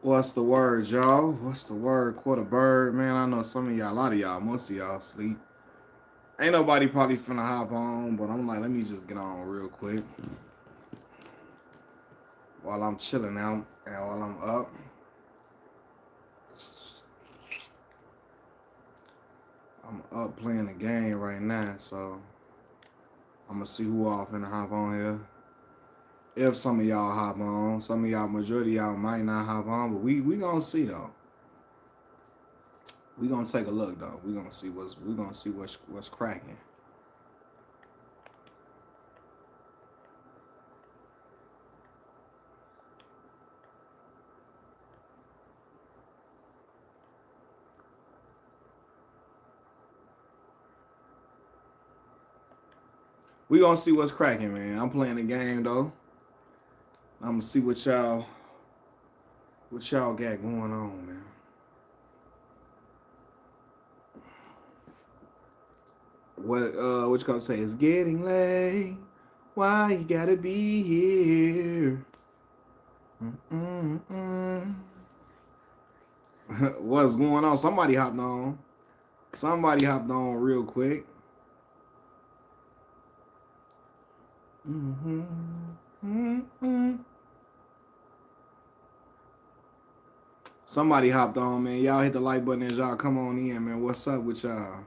What's the word, y'all? What's the word? Quarter bird, man. I know some of y'all, a lot of y'all, most of y'all sleep. Ain't nobody probably finna hop on, but I'm like, let me just get on real quick while I'm chilling out and while I'm up. I'm up playing the game right now, so I'm gonna see who all finna hop on here. If some of y'all hop on, some of y'all, majority of y'all might not hop on, but we gonna see though. We gonna take a look though. We gonna see what's cracking. We gonna see what's cracking, man. I'm playing the game though. I'm gonna see what y'all got going on, man. What you gonna say? It's getting late. Why you gotta be here? Mm-mm-mm. What's going on? Somebody hopped on. Somebody hopped on real quick. Mm-hmm. Mm-hmm. Somebody hopped on, man. Y'all hit the like button as y'all come on in, man. What's up with y'all?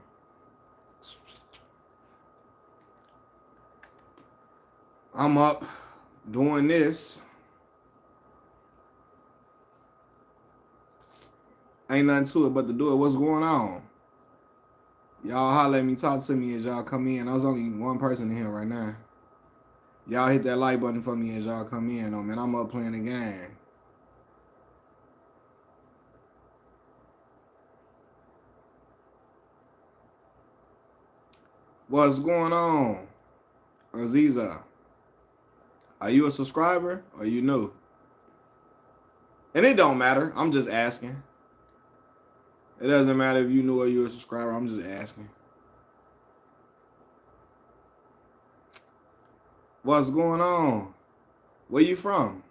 I'm up doing this. Ain't nothing to it but to do it. What's going on? Y'all holler at me, talk to me as y'all come in. There's only one person in here right now. Y'all hit that like button for me as y'all come in. Oh man, I'm up playing the game. What's going on? Aziza, are you a subscriber or you new? And it don't matter. I'm just asking. It doesn't matter if you new or you a subscriber. I'm just asking. What's going on? Where you from?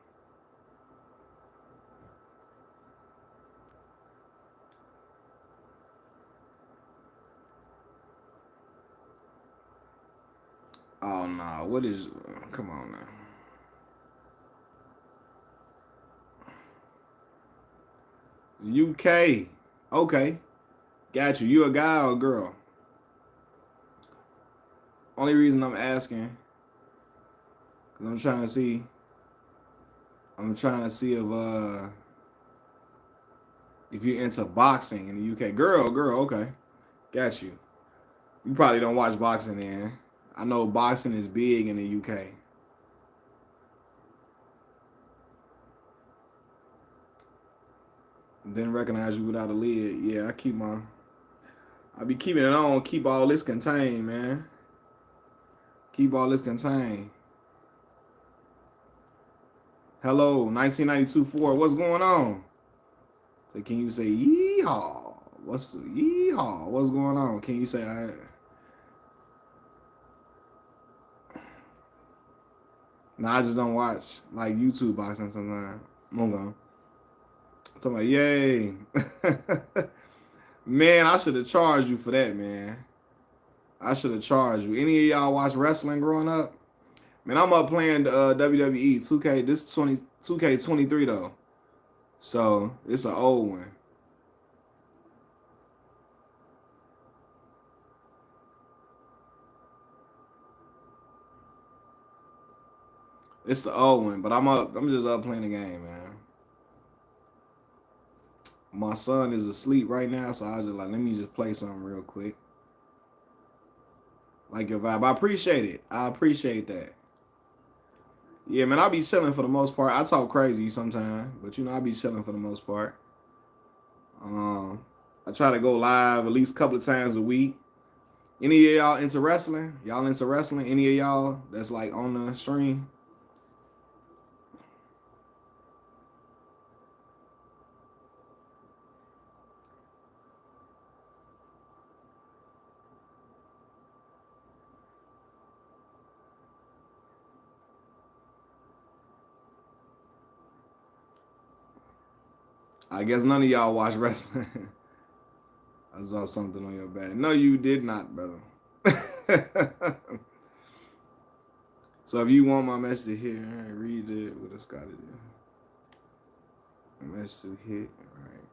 Oh no, what is? Come on now. UK. Okay, got you. You a guy or a girl? Only reason I'm asking, cause I'm trying to see. I'm trying to see if you're into boxing in the UK. Girl, okay. Got you. You probably don't watch boxing then. I know boxing is big in the UK. Didn't recognize you without a lid. Yeah, I be keeping it on, keep all this contained, man. Keep all this contained. Hello, 1992 Ford. What's going on? So can you say yeehaw? What's the yeehaw? What's going on? Can you say I? No, I just don't watch like YouTube boxing sometimes. Move on. I'm talking about yay. Man, I should have charged you for that, man. I should have charged you. Any of y'all watch wrestling growing up? Man, I'm up playing WWE 2K. This 2K23 though, so it's an old one. It's the old one, but I'm up. I'm just up playing the game, man. My son is asleep right now, so I was just like, let me just play something real quick. Like your vibe, I appreciate it. I appreciate that. Yeah, man, I be chilling for the most part. I talk crazy sometimes, but I be chilling for the most part. Um, I try to go live at least a couple of times a week. Any of y'all into wrestling? Y'all into wrestling? Any of y'all that's like on the stream? I guess none of y'all watch wrestling. I saw something on your back. No, you did not, brother. So if you want my message to hit, read it. What it's got to do. A message to hit, right?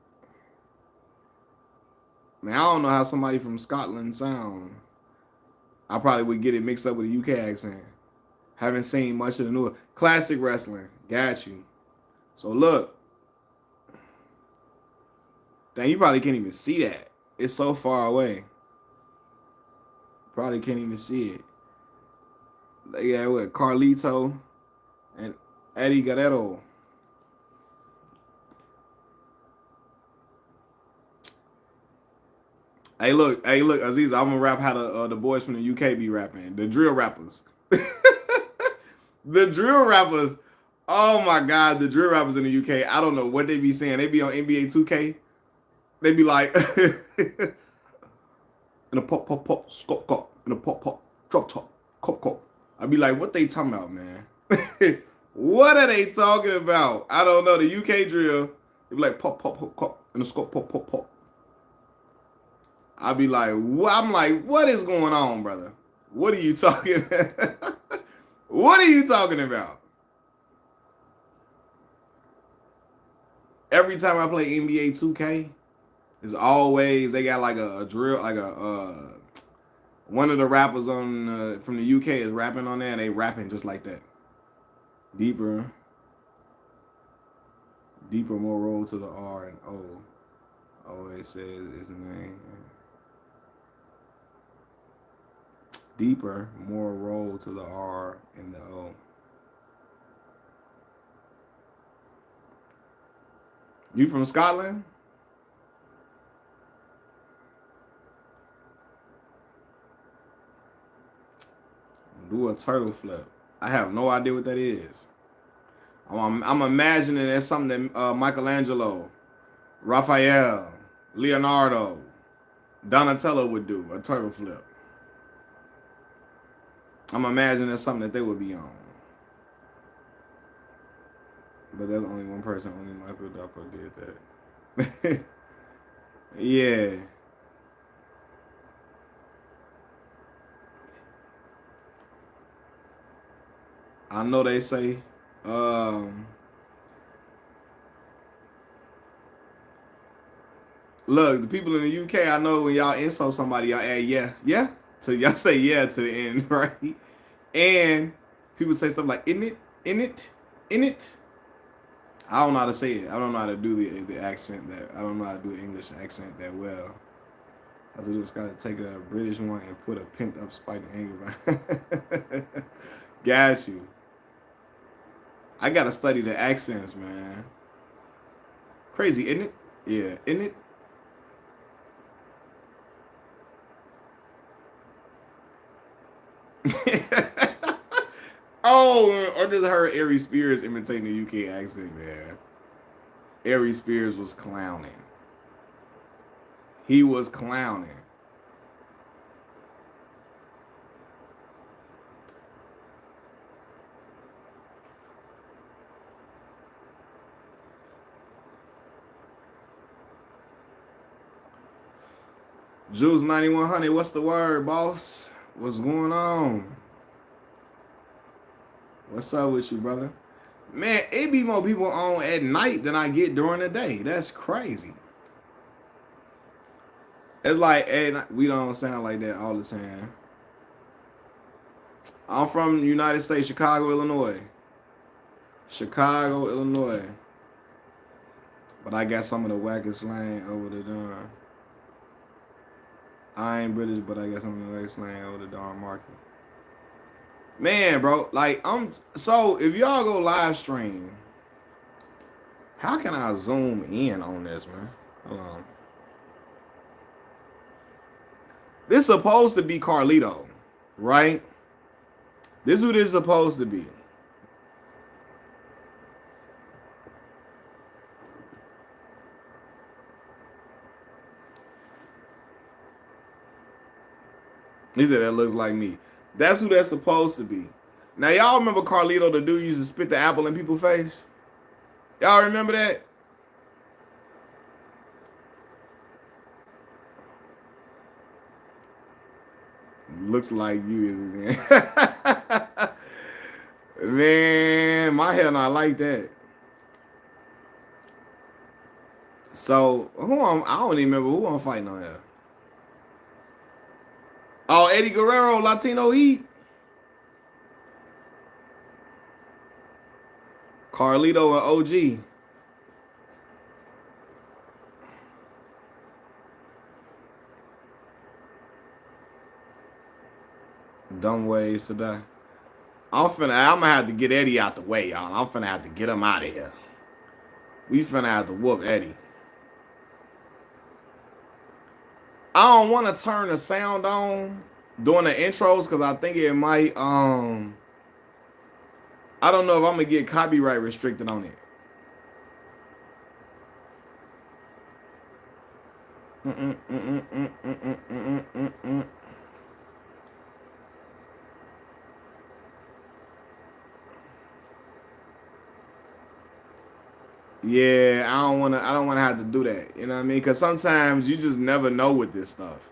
Man, I don't know how somebody from Scotland sound. I probably would get it mixed up with a UK accent. Haven't seen much of the newer classic wrestling. Got you. So look. Dang, you probably can't even see that. It's so far away. Probably can't even see it. They got what? Carlito and Eddie Guerrero. Hey, look, Aziz, I'm gonna rap how the boys from the UK be rapping. The drill rappers. The drill rappers. Oh my God, the drill rappers in the UK. I don't know what they be saying. They be on NBA 2K. They be like, in a pop, pop, pop, scop, cop, in a pop, pop, drop top, cop, cop. I be like, what they talking about, man? What are they talking about? I don't know. The UK drill, they be like, pop, pop, pop, pop, in a scop, pop, pop, pop. I be like, what? I'm like, what is going on, brother? What are you talking? What are you talking about? Every time I play NBA 2K, it's always they got like a drill, like a one of the rappers on from the UK is rapping on there, and they rapping just like that. Deeper, more roll to the R and O. Always says is the name. Deeper, more roll to the R and the O. You from Scotland? Do a turtle flip. I have no idea what that is. I'm imagining it's something that Michelangelo, Raphael, Leonardo, Donatello would do, a turtle flip. I'm imagining it's something that they would be on. But there's only one person, only Michael Duppo did that. Yeah. I know they say, look, the people in the UK, I know when y'all insult somebody, y'all add yeah. So y'all say yeah to the end, right? And people say stuff like, in it. I don't know how to say it. I don't know how to do the accent that, I don't know how to do an English accent that well. I just got to take a British one and put a pent up spite and anger. Got you. I got to study the accents, man. Crazy, isn't it? Yeah, isn't it? Oh, I just heard Ari Spears imitating the UK accent, man. Ari Spears was clowning. He was clowning. Jules 9100, what's the word, boss? What's going on? What's up with you, brother? Man, it be more people on at night than I get during the day. That's crazy. It's like, hey, we don't sound like that all the time. I'm from the United States, Chicago, Illinois. Chicago, Illinois. But I got some of the wackest slang over the darn. I ain't British, but I got some of the wackest slang over the darn market. Man, bro, like so if y'all go live stream, how can I zoom in on this, man? Hold on. This supposed to be Carlito, right? This is who this is supposed to be. He said that looks like me. That's who that's supposed to be. Now y'all remember Carlito, the dude used to spit the apple in people's face? Y'all remember that? Looks like you is again. Man, my hair not like that. So I don't even remember who I'm fighting on here. Oh, Eddie Guerrero, Latino Heat. Carlito and OG. Dumb ways to die. I'm gonna have to get Eddie out the way, y'all. I'm finna have to get him out of here. We finna have to whoop Eddie. I don't want to turn the sound on during the intros because I think it might I don't know if I'm gonna get copyright restricted on it. Yeah, I don't wanna have to do that. You know what I mean? Because sometimes you just never know with this stuff.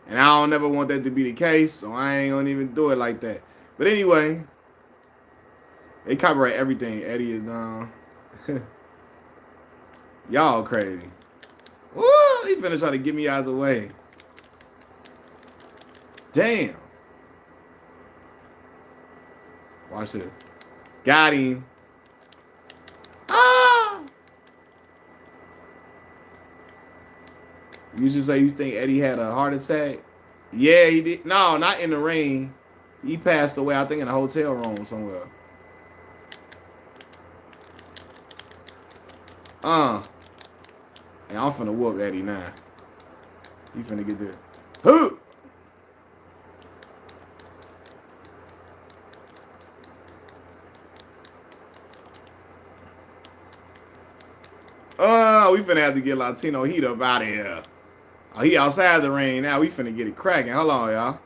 And I don't never want that to be the case, so I ain't gonna even do it like that. But anyway, they copyright everything. Eddie is down. Y'all crazy. Woo! He finna try to get me out of the way. Damn. Watch this. Got him. Ah! You should say you think Eddie had a heart attack? Yeah, he did. No, not in the ring. He passed away, I think, in a hotel room somewhere. Hey, I'm finna whoop Eddie now. You finna get this. Who? We finna have to get Latino Heat up out of here. Oh, he outside the ring now. We finna get it cracking. Hold on, y'all.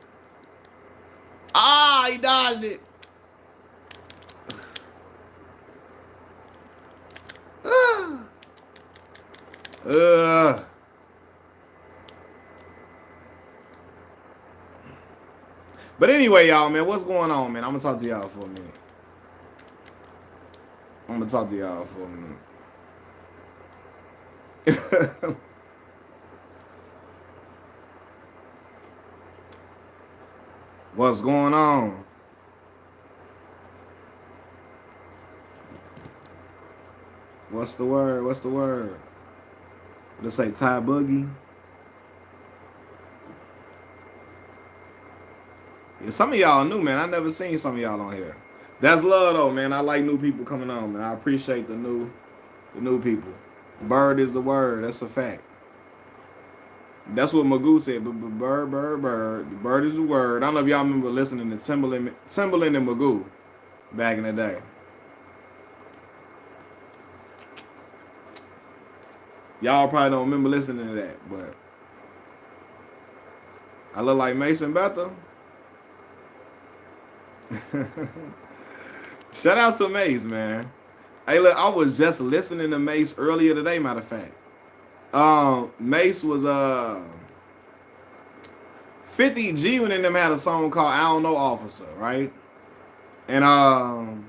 Ah, he dodged it. But anyway, y'all, man, what's going on, man? I'm gonna talk to y'all for a minute. What's going on? What's the word? Let's say Ty Boogie. Yeah, some of y'all new, man. I never seen some of y'all on here. That's love, though, man. I like new people coming on, man. I appreciate the new people. Bird is the word. That's a fact. That's what Magoo said. Bird. Bird is the word. I don't know if y'all remember listening to Timbaland and Magoo back in the day. Y'all probably don't remember listening to that, but I look like Mason Bethel. Shout out to Mace, man. Hey, look, I was just listening to Mace earlier today, matter of fact. Mace was 50 G when them had a song called I Don't Know Officer, right? And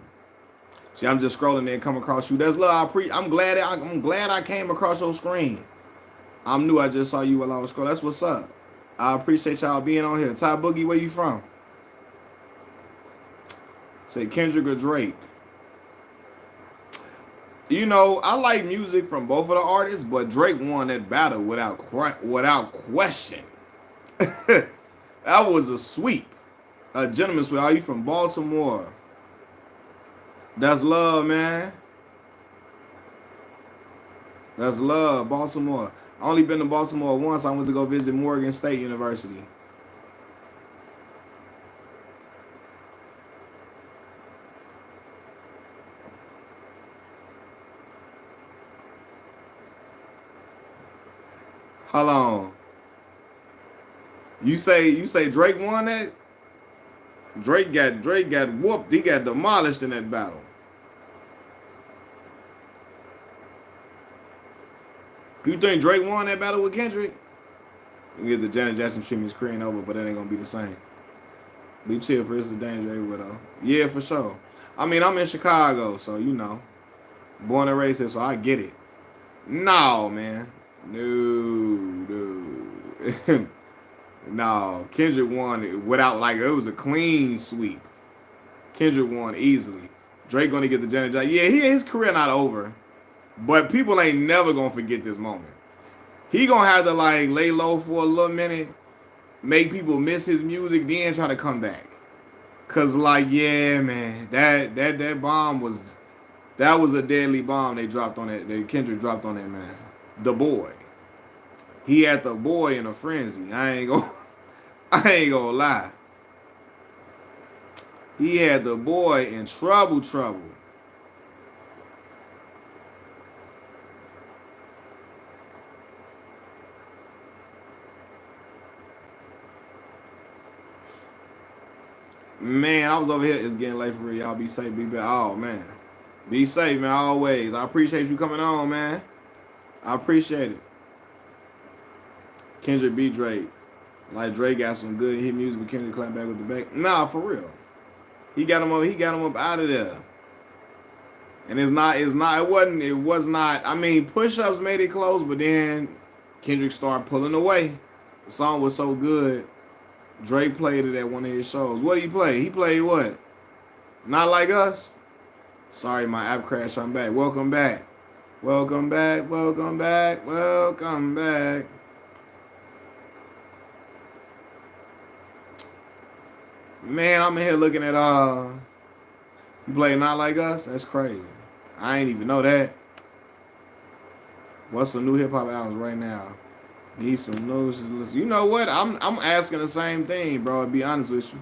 see, I'm just scrolling there and come across you. That's love. I'm glad I came across your screen. I'm new. I just saw you while I was scrolling. That's what's up. I appreciate y'all being on here. Ty Boogie, where you from? Say Kendrick or Drake. You know, I like music from both of the artists, but Drake won that battle without question. That was a sweep. A gentleman's sweep. Are you from Baltimore? That's love, man. That's love, Baltimore. I only been to Baltimore once. I went to go visit Morgan State University. Hold on. You say Drake won that? Drake got whooped. He got demolished in that battle. You think Drake won that battle with Kendrick? We get the Janet Jackson treatment's creating over, but it ain't gonna be the same. Be chill for this is danger everywhere though. Yeah, for sure. I mean, I'm in Chicago, so you know, born and raised here, so I get it. No, man. No. No. Kendrick won it without like it was a clean sweep. Kendrick won easily. Drake gonna get the Janet Jackson. Yeah, his career not over, but people ain't never gonna forget this moment. He gonna have to like lay low for a little minute, make people miss his music, then try to come back. Cause like, yeah, man, that bomb was a deadly bomb they dropped on that. That Kendrick dropped on that man. The boy. He had the boy in a frenzy. I ain't gonna lie. He had the boy in trouble. Man, I was over here. It's getting late for real. Y'all be safe, be better. Oh man, be safe, man. Always. I appreciate you coming on, man. I appreciate it. Kendrick beat Drake. Like Drake got some good hit music, but Kendrick clapped back with the back. Nah, for real. He got him up. He got him up out of there. And it's not. It wasn't. It was not. I mean, push-ups made it close, but then Kendrick started pulling away. The song was so good. Drake played it at one of his shows. What did he play? He played what? Not Like Us? Sorry, my app crashed. I'm back. Welcome back. Welcome back. Welcome back. Welcome back. Man, I'm in here looking at you play Not Like Us? That's crazy. I ain't even know that. What's some new hip hop albums right now? Need some news. You know what? I'm asking the same thing, bro. To be honest with you,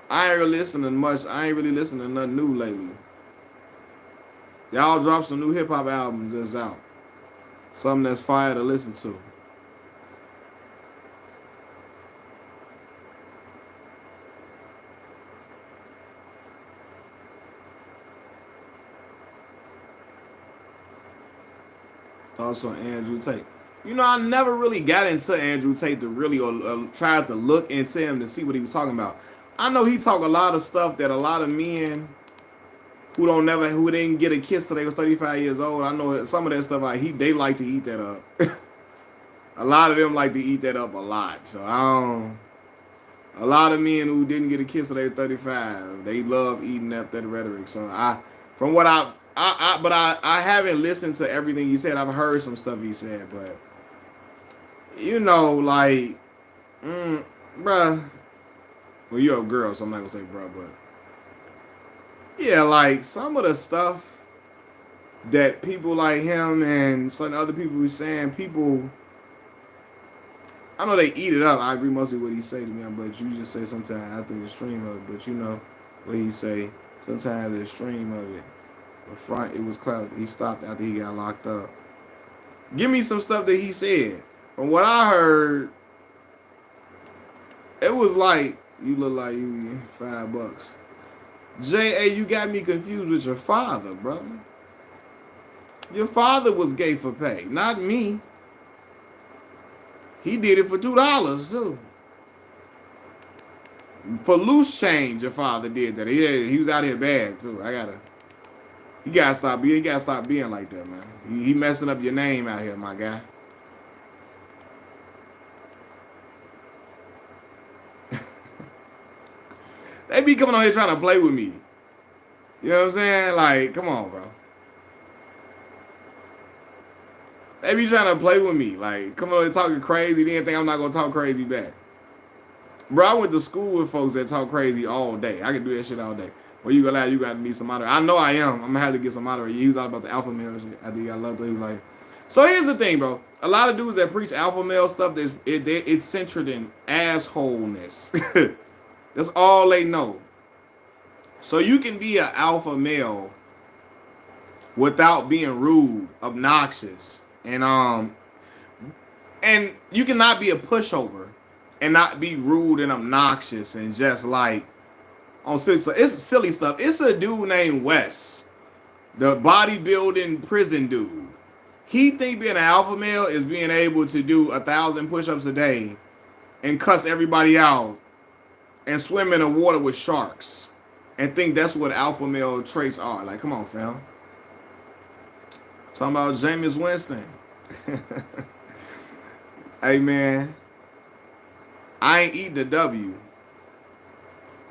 I ain't really listening much. I ain't really listening to nothing new lately. Y'all drop some new hip hop albums that's out. Something that's fire to listen to. Also, Andrew Tate. You know, I never really got into Andrew Tate to really or tried to look into him to see what he was talking about. I know he talk a lot of stuff that a lot of men who didn't get a kiss till they was 35 years old. I know some of that stuff they like to eat that up. A lot of them like to eat that up a lot. So a lot of men who didn't get a kiss till they were 35, they love eating up that rhetoric. So I haven't listened to everything he said. I've heard some stuff he said, but you know, like, bruh. Well, you're a girl, so I'm not gonna say bruh, but yeah, like some of the stuff that people like him and some other people were saying, I know they eat it up. I agree mostly what he say to me, but you just say sometimes I think the stream of it, but you know what he say. Sometimes the stream of it. The front, it was cloud. He stopped after he got locked up. Give me some stuff that he said. From what I heard, it was like, you look like you $5. J.A., you got me confused with your father, brother. Your father was gay for pay, not me. He did it for $2 too. For loose change, your father did that. He was out here bad too. You gotta stop being like that, man. He messing up your name out here, my guy. They be coming on here trying to play with me. You know what I'm saying? Like, come on, bro. They be trying to play with me. Like, come on here talking crazy. They didn't think I'm not gonna talk crazy back. Bro, I went to school with folks that talk crazy all day. I can do that shit all day. Well, you got to need some moderation. I know I am. I'm going to have to get some moderation. He was out about the alpha male shit. I think I loved it. He was like, so here's the thing, bro. A lot of dudes that preach alpha male stuff, it's centered in assholeness. That's all they know. So you can be an alpha male without being rude, obnoxious, and you cannot be a pushover and not be rude and obnoxious and just like on silly stuff. It's silly stuff. It's a dude named Wes, the bodybuilding prison dude. He think being an alpha male is being able to do 1,000 push-ups a day and cuss everybody out and swim in the water with sharks and think that's what alpha male traits are. Like, come on, fam. Talking about Jameis Winston. Hey, man, I ain't eating the W.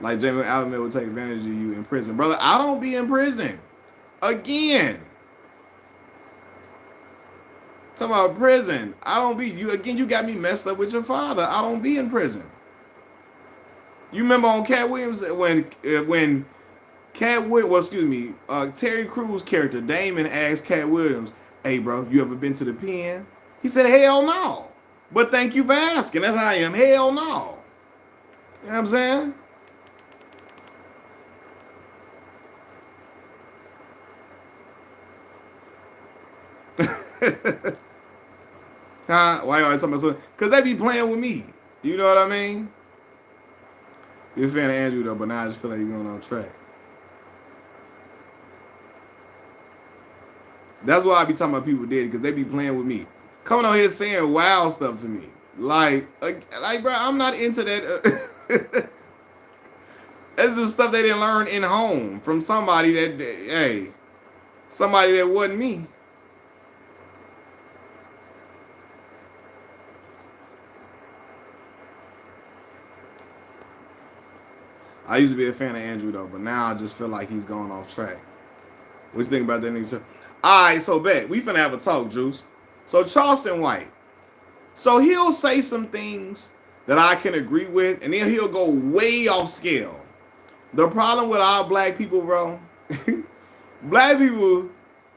Like Jameis Alpha male would take advantage of you in prison. Brother, I don't be in prison. Again. Talking about prison. I don't be, you again, you got me messed up with your father. I don't be in prison. You remember on Cat Williams when Terry Crews character Damon asked Cat Williams, "Hey, bro, you ever been to the pen?" He said, "Hell no." But thank you for asking. That's how I am. Hell no. You know what I'm saying? Huh? Why you always talking about something? Because they be playing with me. You know what I mean? You're a fan of Andrew though, but now I just feel like you're going on track. That's why I be talking about people dead, because they be playing with me. Coming on here saying wild stuff to me. Like bro, I'm not into that. That's just stuff they didn't learn in home from somebody somebody that wasn't me. I used to be a fan of Andrew though, but now I just feel like he's going off track. What you think about that nigga? All right, so bet we finna have a talk, Juice. So Charleston White. So he'll say some things that I can agree with, and then he'll go way off scale. The problem with our black people, bro, black people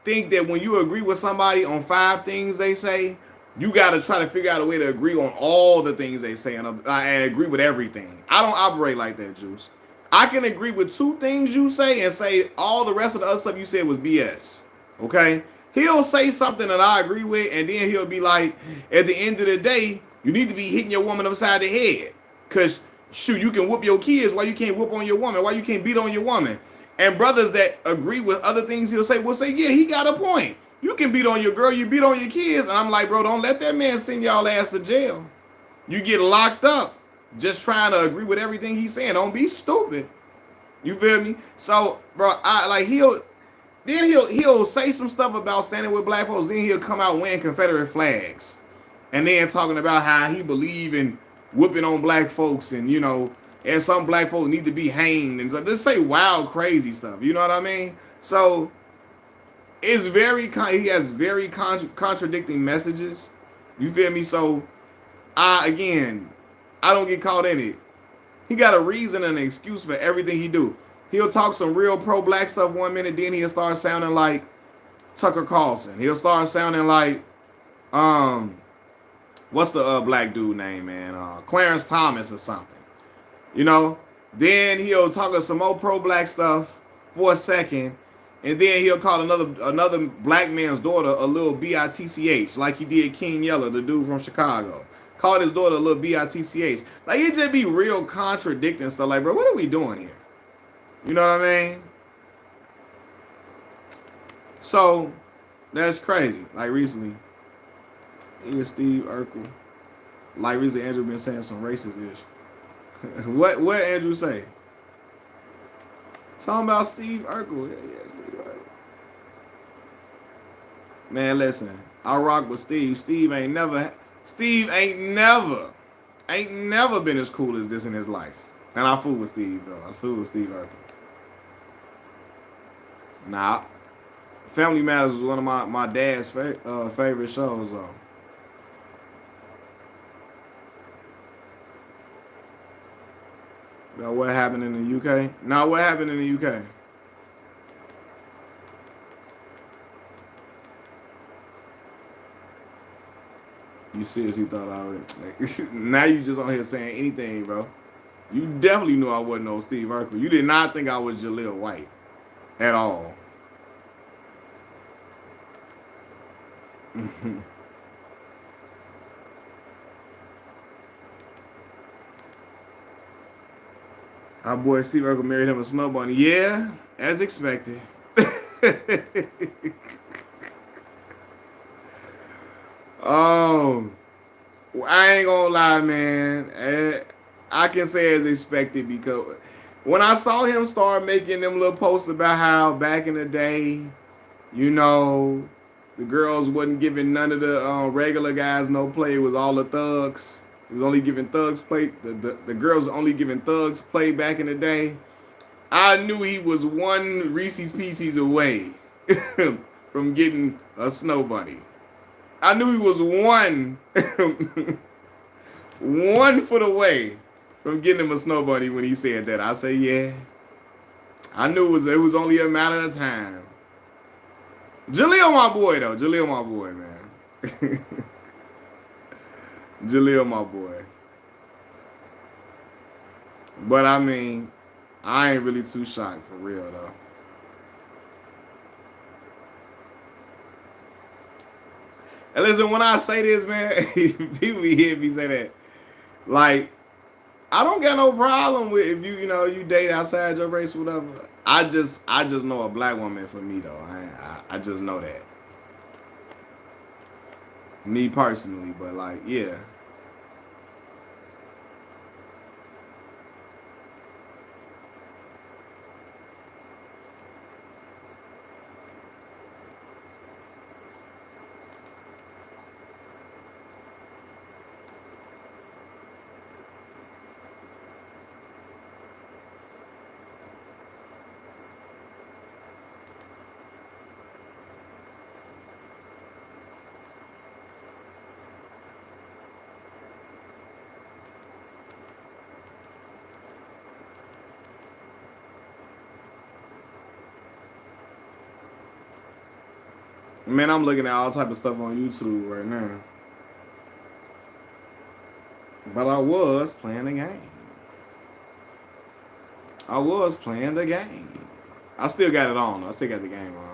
think that when you agree with somebody on 5 things they say, you got to try to figure out a way to agree on all the things they say and agree with everything. I don't operate like that, Juice. I can agree with 2 things you say and say all the rest of the other stuff you said was BS. Okay? He'll say something that I agree with, and then he'll be like, at the end of the day, you need to be hitting your woman upside the head. Because, shoot, you can whoop your kids. Why you can't whoop on your woman? Why you can't beat on your woman? And brothers that agree with other things he'll say will say, yeah, he got a point. You can beat on your girl, you beat on your kids. And I'm like, bro, don't let that man send y'all ass to jail. You get locked up just trying to agree with everything he's saying. Don't be stupid. You feel me? So, bro, he'll say some stuff about standing with black folks. Then he'll come out wearing Confederate flags, and then talking about how he believe in whooping on black folks, and and some black folks need to be hanged, and so just say wild, crazy stuff. You know what I mean? So it's he has very contradicting messages. You feel me? So I don't get caught in it. He got a reason and an excuse for everything he do. He'll talk some real pro-black stuff 1 minute, then he'll start sounding like Tucker Carlson. He'll start sounding like, what's the black dude name, man? Clarence Thomas or something. Then he'll talk some more pro-black stuff for a second, and then he'll call another black man's daughter a little bitch, like he did King Yeller, the dude from Chicago. Called his daughter a little bitch. Like, it just be real contradicting stuff. Like, bro, what are we doing here? You know what I mean? So, that's crazy. Like, recently, even Steve Urkel. Like, recently, Andrew been saying some racist-ish. What Andrew say? Talking about Steve Urkel. Yeah, Steve Urkel. Man, listen. I rock with Steve. Steve ain't never been as cool as this in his life. And I fool with Steve, though. I fool with Steve Urkel. Nah. Family Matters was one of my dad's favorite shows, though. About what happened in the UK? Nah, what happened in the UK? You seriously thought I would? Now you just on here saying anything, bro. You definitely knew I wasn't no Steve Urkel. You did not think I was Jaleel White at all. Our boy Steve Urkel married him a snow bunny. Yeah, as expected. Oh, I ain't gonna lie, man. I can say as expected because when I saw him start making them little posts about how back in the day, you know, the girls wasn't giving none of the regular guys no play. It was all the thugs. It was only giving thugs play. The girls were only giving thugs play back in the day. I knew he was one Reese's Pieces away from getting a snow bunny. I knew he was one 1 foot away from getting him a snow bunny when he said that. I say, yeah. I knew it was only a matter of time. Jaleel, my boy, though. Jaleel, my boy, man. Jaleel, my boy. But I mean, I ain't really too shocked for real, though. And listen, when I say this, man, people hear me say that. Like, I don't got no problem with if you date outside your race, whatever. I just know a black woman for me though. I just know that. Me personally, but like, yeah. Man, I'm looking at all type of stuff on YouTube right now. But I was playing the game. I was playing the game. I still got it on. I still got the game on.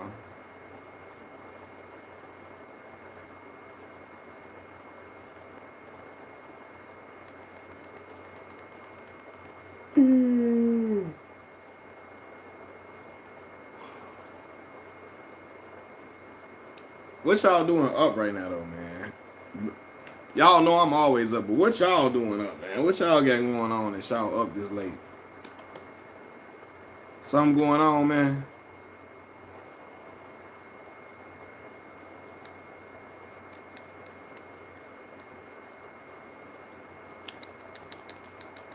What y'all doing up right now, though, man? Y'all know I'm always up, but what y'all doing up, man? What y'all got going on that y'all up this late? Something going on, man?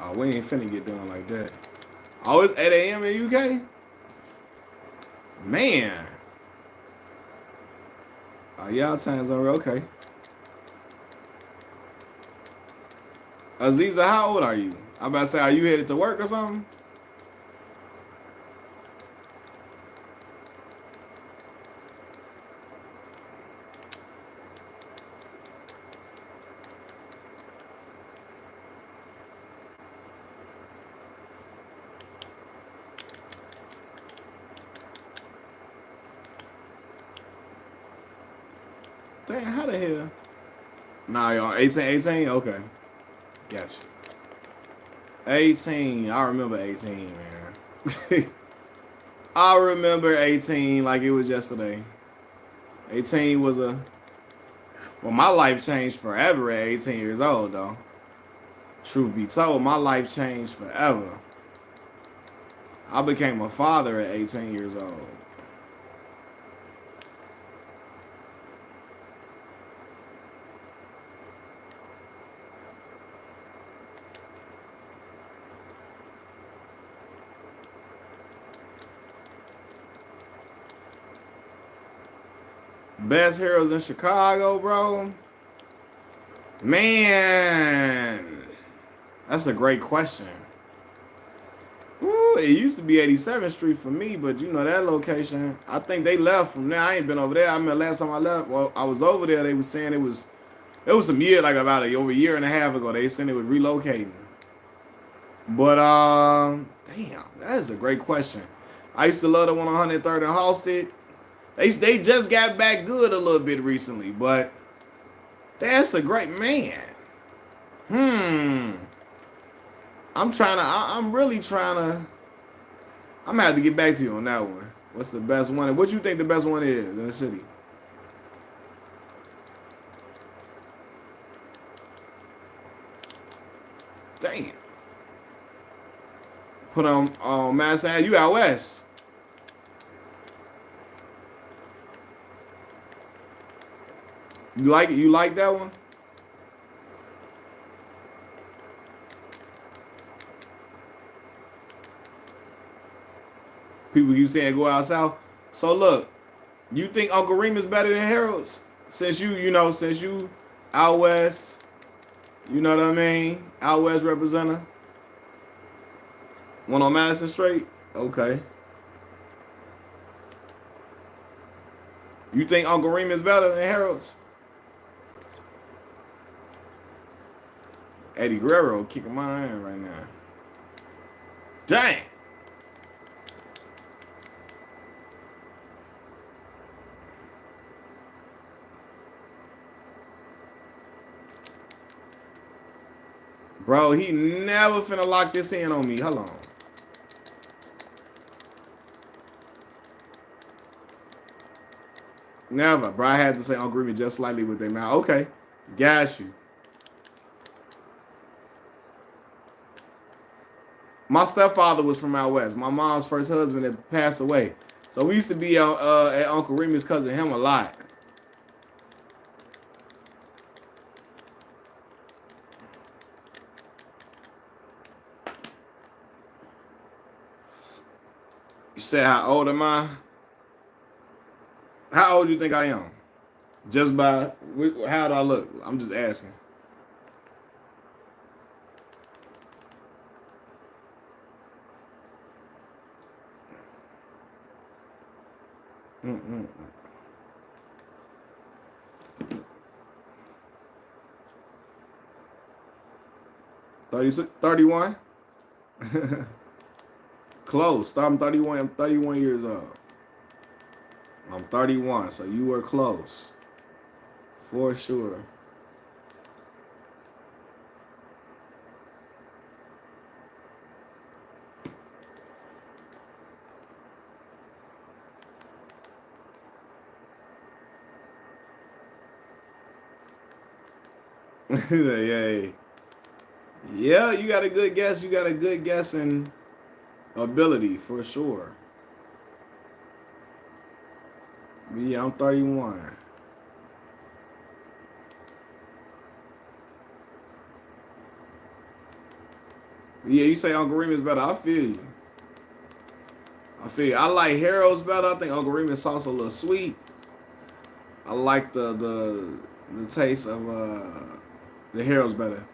Oh, we ain't finna get done like that. Oh, it's 8 a.m. in UK? Man. Oh, y'all time's over. Okay. Aziza, how old are you? I'm about to say, are you headed to work or something? Dang, how the hell? Nah, y'all, 18? Okay. Gotcha. 18. I remember 18, man. I remember 18 like it was yesterday. 18 was a... Well, my life changed forever at 18 years old, though. Truth be told, my life changed forever. I became a father at 18 years old. Best heroes in Chicago, bro? Man, that's a great question. Woo, it used to be 87th Street for me, but you know that location. I think they left from there. I ain't been over there. I mean, last time I left, well, I was over there. They was saying it was some year, like about over a year and a half ago. They said it was relocating. But damn, that is a great question. I used to love the one on 103rd and Halsted. They just got back good a little bit recently, but that's a great man. I'm really trying to. I'm gonna have to get back to you on that one. What's the best one? What you think the best one is in the city? Damn. Put on Madison Ave. You out west. You like it? You like that one? People keep saying go out south. So look, you think Uncle Reem is better than Harold's? Since since you out west, you know what I mean? Out west representative. One on Madison Street? Okay. You think Uncle Reem is better than Harold's? Eddie Guerrero kicking my ass right now. Dang. Bro, he never finna lock this in on me. Hold on. Never. Bro, I had to say Uncle Reem just slightly with their mouth. Okay. Got you. My stepfather was from out west. My mom's first husband had passed away. So we used to be out at Uncle Remus cousin him a lot. You said how old am I? How old do you think I am? Just by how do I look? I'm just asking. Mm-mm. 31? Close. I'm 31. I'm 31 years old. I'm 31, so you were close. For sure. Yeah. Yeah, you got a good guess. You got a good guessing ability for sure. Yeah, I'm 31. Yeah, you say Uncle Remus better. I feel you. I like Harold's better. I think Uncle Remus sauce a little sweet. I like the taste of the Harold's better.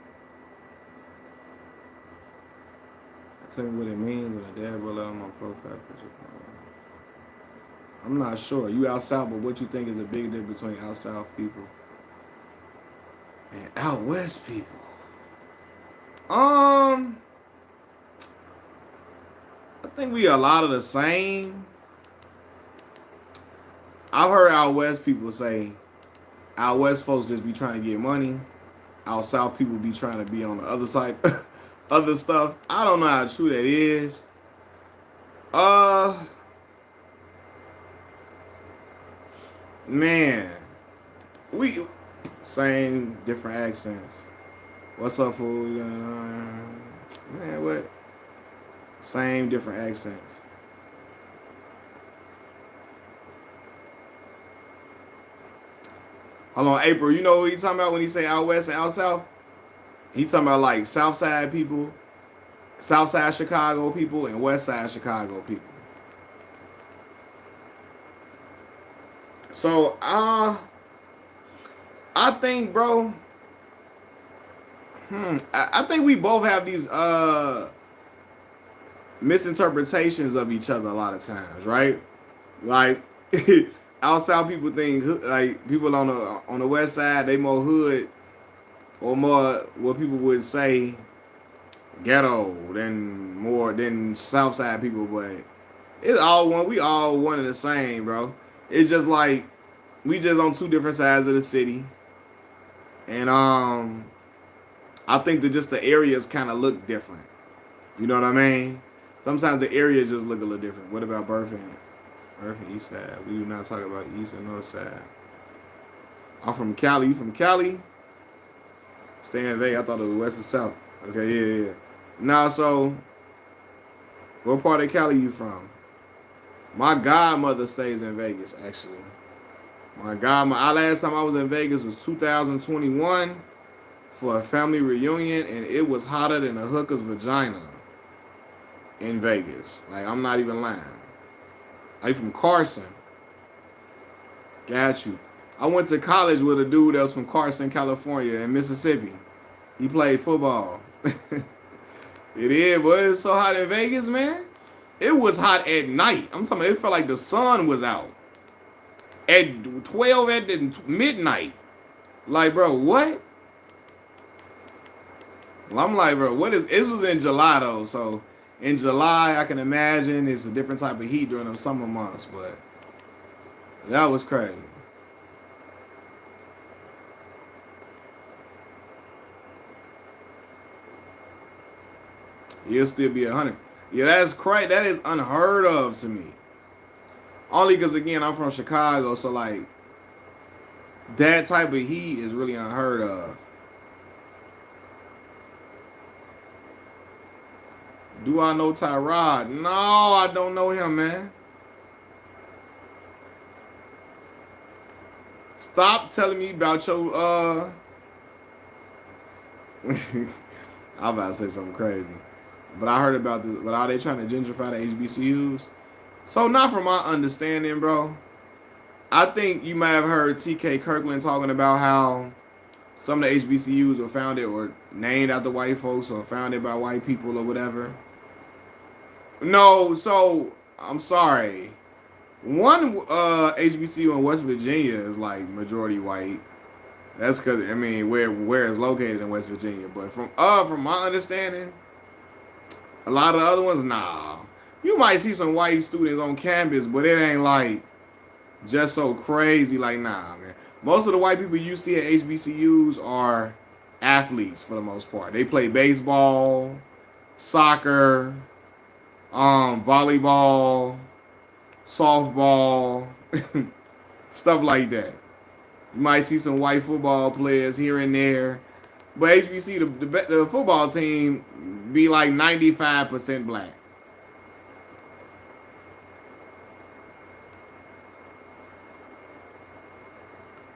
Tell me what it means when a dad will out on my profile picture. I'm not sure. You out south, but what you think is a big difference between out south people and out west people? I think we a lot of the same. I've heard out west people say out west folks just be trying to get money. Out south people be trying to be on the other side, other stuff. I don't know how true that is. Man, we same different accents. What's up, fool? Man, what? Same different accents. Hold on, April. You know what he talking about when he say out west and out south? He talking about like south side people, south side Chicago people, and west side Chicago people. So, I think, bro. I think we both have these misinterpretations of each other a lot of times, right? Like out south people think like people on the west side they more hood or more what people would say ghetto than more than south side people, but it's all one. We all one and the same, bro. It's just like we just on two different sides of the city, and I think that just the areas kind of look different. You know what I mean? Sometimes the areas just look a little different. What about Burfing? Burfing East Side. We do not talk about East and North Side. I'm from Cali. You from Cali? Staying vague. I thought it was West and South. Okay, yeah. Nah, so What part of Cali you from? My godmother stays in Vegas, actually. My godmother. Last time I was in Vegas was 2021 for a family reunion, and it was hotter than a hooker's vagina in Vegas. Like, I'm not even lying. Are you from Carson? Got you. I went to college with a dude that was from Carson, California, in Mississippi. He played football. It is, but it's so hot in Vegas, man. It was hot at night. I'm talking about it felt like the sun was out. At 12 at midnight. Like, bro, what? Well, I'm like, bro, what is this was in July though, so in July I can imagine it's a different type of heat during the summer months, but that was crazy. It'll still be 100. Yeah, that's crazy. That is unheard of to me. Only because again I'm from Chicago, so like that type of heat is really unheard of. Do I know Tyrod? No, I don't know him, man. Stop telling me about your I'm about to say something crazy. But I heard about this. But are they trying to gentrify the HBCUs? So not from my understanding, bro. I think you might have heard T.K. Kirkland talking about how some of the HBCUs were founded or named after white folks or founded by white people or whatever. No, so I'm sorry. One HBCU in West Virginia is like majority white. That's because I mean where it's located in West Virginia. But from my understanding, a lot of the other ones, nah. You might see some white students on campus, but it ain't like just so crazy. Like, nah, man. Most of the white people you see at HBCUs are athletes for the most part. They play baseball, soccer, volleyball, softball, stuff like that. You might see some white football players here and there, but HBC the football team be like 95% black.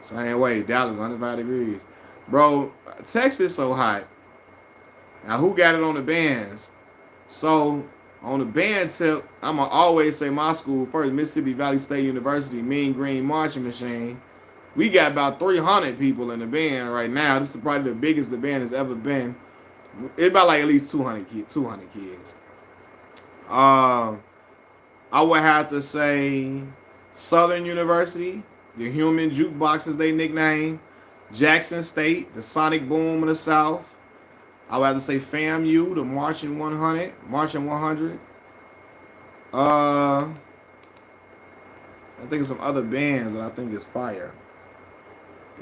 Same way, Dallas 105 degrees, bro. Texas so hot. Now who got it on the bands? So on the band tip, I'ma always say my school first, Mississippi Valley State University, Mean Green Marching Machine. We got about 300 people in the band right now. This is probably the biggest the band has ever been. It's about like at least 200 kids. 200 kids. I would have to say Southern University, the Human Jukebox is they nickname. Jackson State, the Sonic Boom of the South. I would have to say FAMU, the Martian 100. Martian 100. I think of some other bands that I think is fire.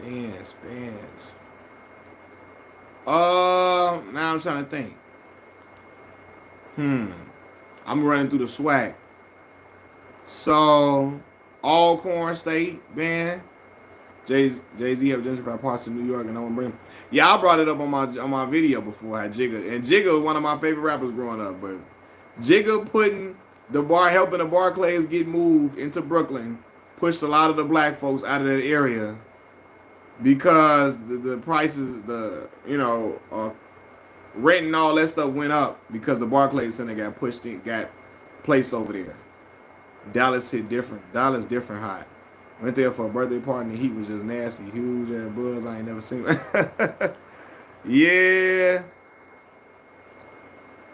Bands. Now I'm trying to think. I'm running through the swag. So, Alcorn State band. Jay-Z have gentrified parts of New York, and I'm gonna bring him. Yeah, I brought it up on my video before. I had Jigga, and Jigga was one of my favorite rappers growing up. But Jigga helping the Barclays get moved into Brooklyn, pushed a lot of the black folks out of that area because the prices, rent and all that stuff went up because the Barclays Center got placed over there. Dallas hit different. Dallas different hot. Went there for a birthday party and the heat was just nasty. Huge ass buzz. I ain't never seen it. Yeah.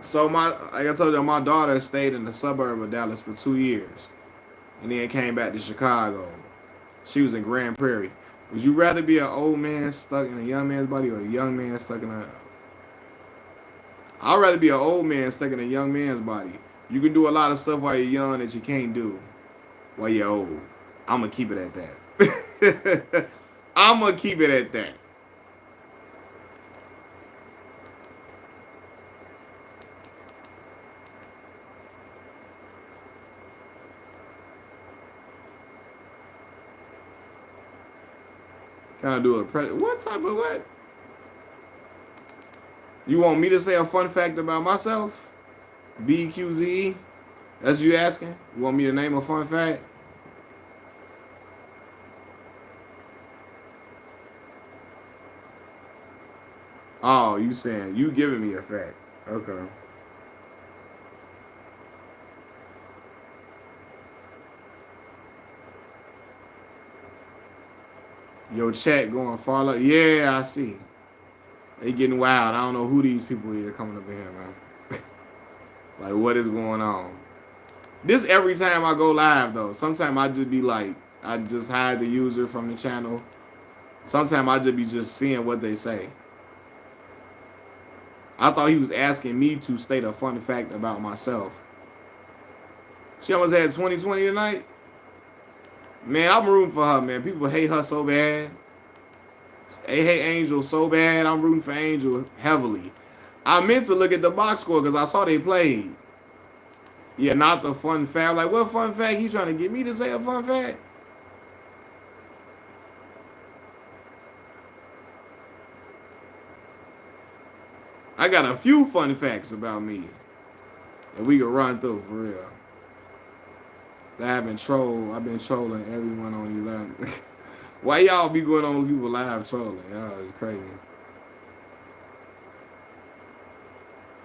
So like I told you, my daughter stayed in the suburb of Dallas for 2 years. And then came back to Chicago. She was in Grand Prairie. Would you rather be an old man stuck in a young man's body or a young man stuck in a... I'd rather be an old man stuck in a young man's body. You can do a lot of stuff while you're young that you can't do while you're old. I'm going to keep it at that. I'm going to keep it at that. Can I do what type of what? You want me to say a fun fact about myself? BQZ. That's you asking? You want me to name a fun fact? Oh, you saying you giving me a fact? Okay. Your chat going far up. Yeah, I see. They getting wild. I don't know who these people are coming up in here, man. Like, what is going on? This every time I go live, though. Sometimes I just be like, I just hide the user from the channel. Sometimes I just be just seeing what they say. I thought he was asking me to state a fun fact about myself. She almost had 2020 tonight. Man, I'm rooting for her, man. People hate her so bad. They hate Angel so bad. I'm rooting for Angel heavily. I meant to look at the box score because I saw they played. Yeah, not the fun fact. Like, what fun fact? He trying to get me to say a fun fact? I got a few fun facts about me that we can run through for real. I've been trolling everyone on 11. Why y'all be going on people live trolling? Y'all is crazy.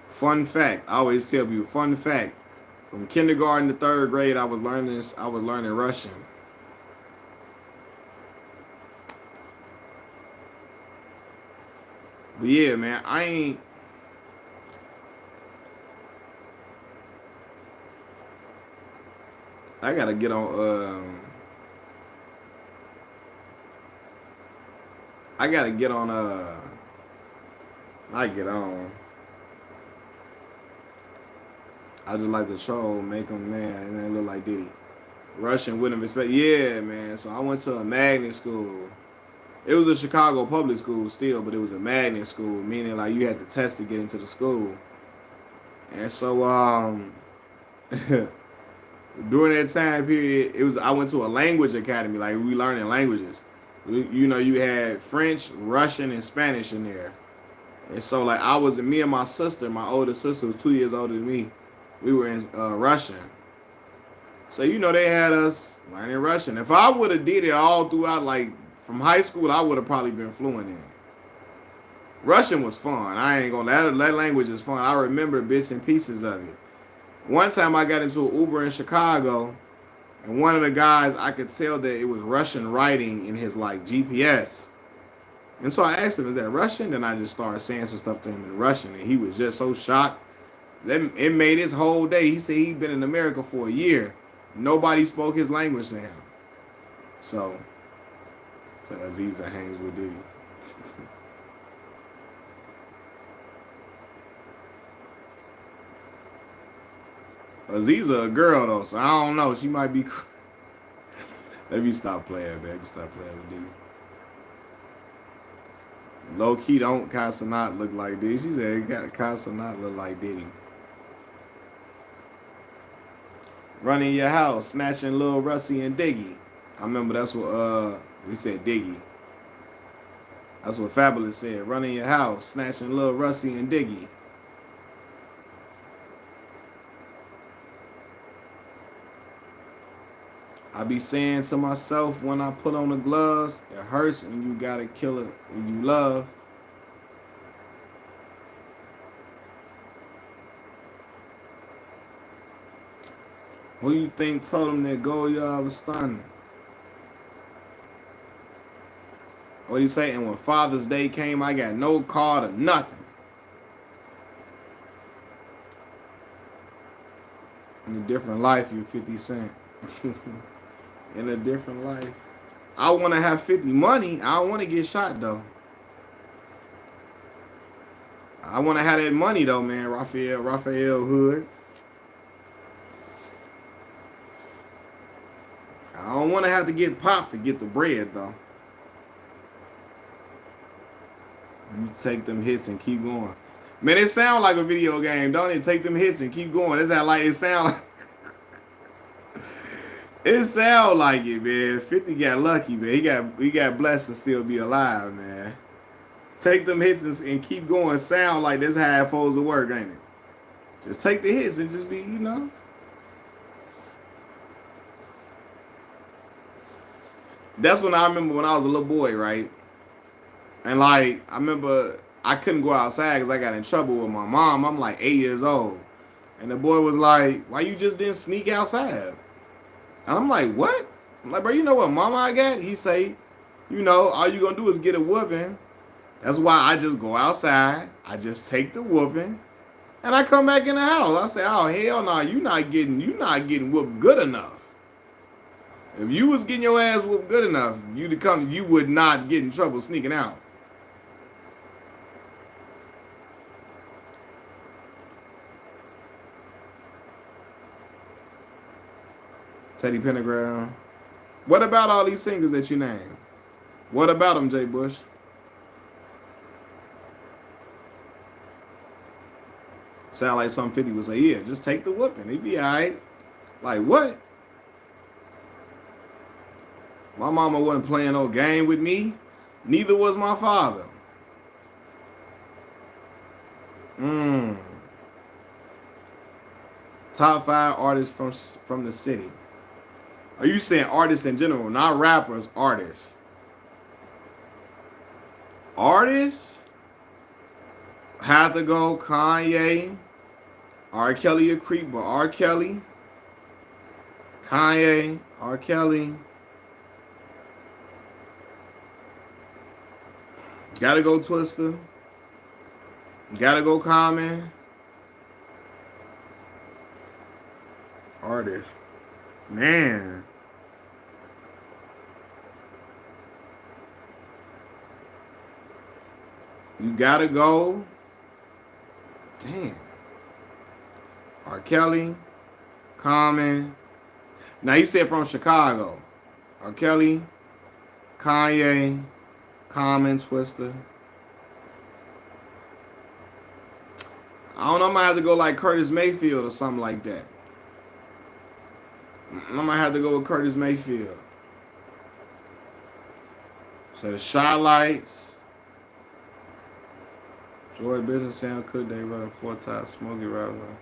Fun fact. I always tell people, fun fact. From kindergarten to third grade, I was learning Russian. But yeah, man, I gotta get on. I gotta get on. I get on. I just like to troll, make them mad, and then look like Diddy. Russian wouldn't expect. Yeah, man. So I went to a magnet school. It was a Chicago public school still, but it was a magnet school, meaning like you had to test to get into the school. And so during that time period, I went to a language academy, like we learning languages. You know, you had French, Russian, and Spanish in there. And so like me and my sister, my older sister was 2 years older than me. We were in Russian. So you know they had us learning Russian. If I would have did it all throughout, like from high school, I would have probably been fluent in it. Russian was fun. I ain't gonna that language is fun. I remember bits and pieces of it. One time I got into an Uber in Chicago, and one of the guys, I could tell that it was Russian writing in his like GPS. And so I asked him, "Is that Russian?" Then I just started saying some stuff to him in Russian, and he was just so shocked. That it made his whole day. He said he'd been in America for a year. Nobody spoke his language to him. So Aziza hangs with Diddy. Aziza a girl though, so I don't know. She might be. Let me stop playing, man. Let me stop playing with Diddy. Low key, don't Casanat look like Diddy? She said Casanat look like Diddy. Running your house, snatching Lil Russie and Diggy. I remember that's what we said Diggy. That's what Fabulous said. Running your house, snatching Lil Russie and Diggy. I be saying to myself when I put on the gloves, it hurts when you gotta kill it when you love. Who you think told him that Goya was stunning? What he say? And when Father's Day came, I got no card or nothing. In a different life, you 50 Cent. In a different life. I want to have 50 money. I don't want to get shot, though. I want to have that money, though, man. Raphael Hood. I don't want to have to get popped to get the bread, though. You take them hits and keep going. Man, it sound like a video game, don't it? Take them hits and keep going. Is that like it sound like? It sound like it, man. 50 got lucky, man. He got blessed to still be alive, man. Take them hits and keep going. Sound like this how it's supposed to work, ain't it? Just take the hits and just be, you know. That's when I remember when I was a little boy, right? And like, I remember I couldn't go outside because I got in trouble with my mom. I'm like 8 years old. And the boy was like, why you just didn't sneak outside? And I'm like, what? I'm like, bro, you know what mama I got? He say, you know, all you gonna do is get a whooping. That's why I just go outside. I just take the whooping. And I come back in the house. I say, oh hell no, you not getting whooped good enough. If you was getting your ass whooped good enough, you would not get in trouble sneaking out. Teddy Pendergrass. What about all these singers that you named? What about them, Jay Bush? Sound like some 50 would say, yeah, just take the whooping. He'd be all right. Like, what? My mama wasn't playing no game with me. Neither was my father. Top 5 artists from the city. Are you saying artists in general, not rappers, artists? Artists had to go Kanye. R. Kelly a creep, but R. Kelly. Kanye, R. Kelly. Gotta go Twista. Gotta go Common. Artist. Man. You gotta go. Damn. R. Kelly. Common. Now you said from Chicago. R. Kelly. Kanye. Common, Twista. I don't know, I might have to go like Curtis Mayfield or something like that. I might have to go with Curtis Mayfield. So the Shot Lights. Joy Business, Sam Cooke, they run 4 Top, Smokey Robinson.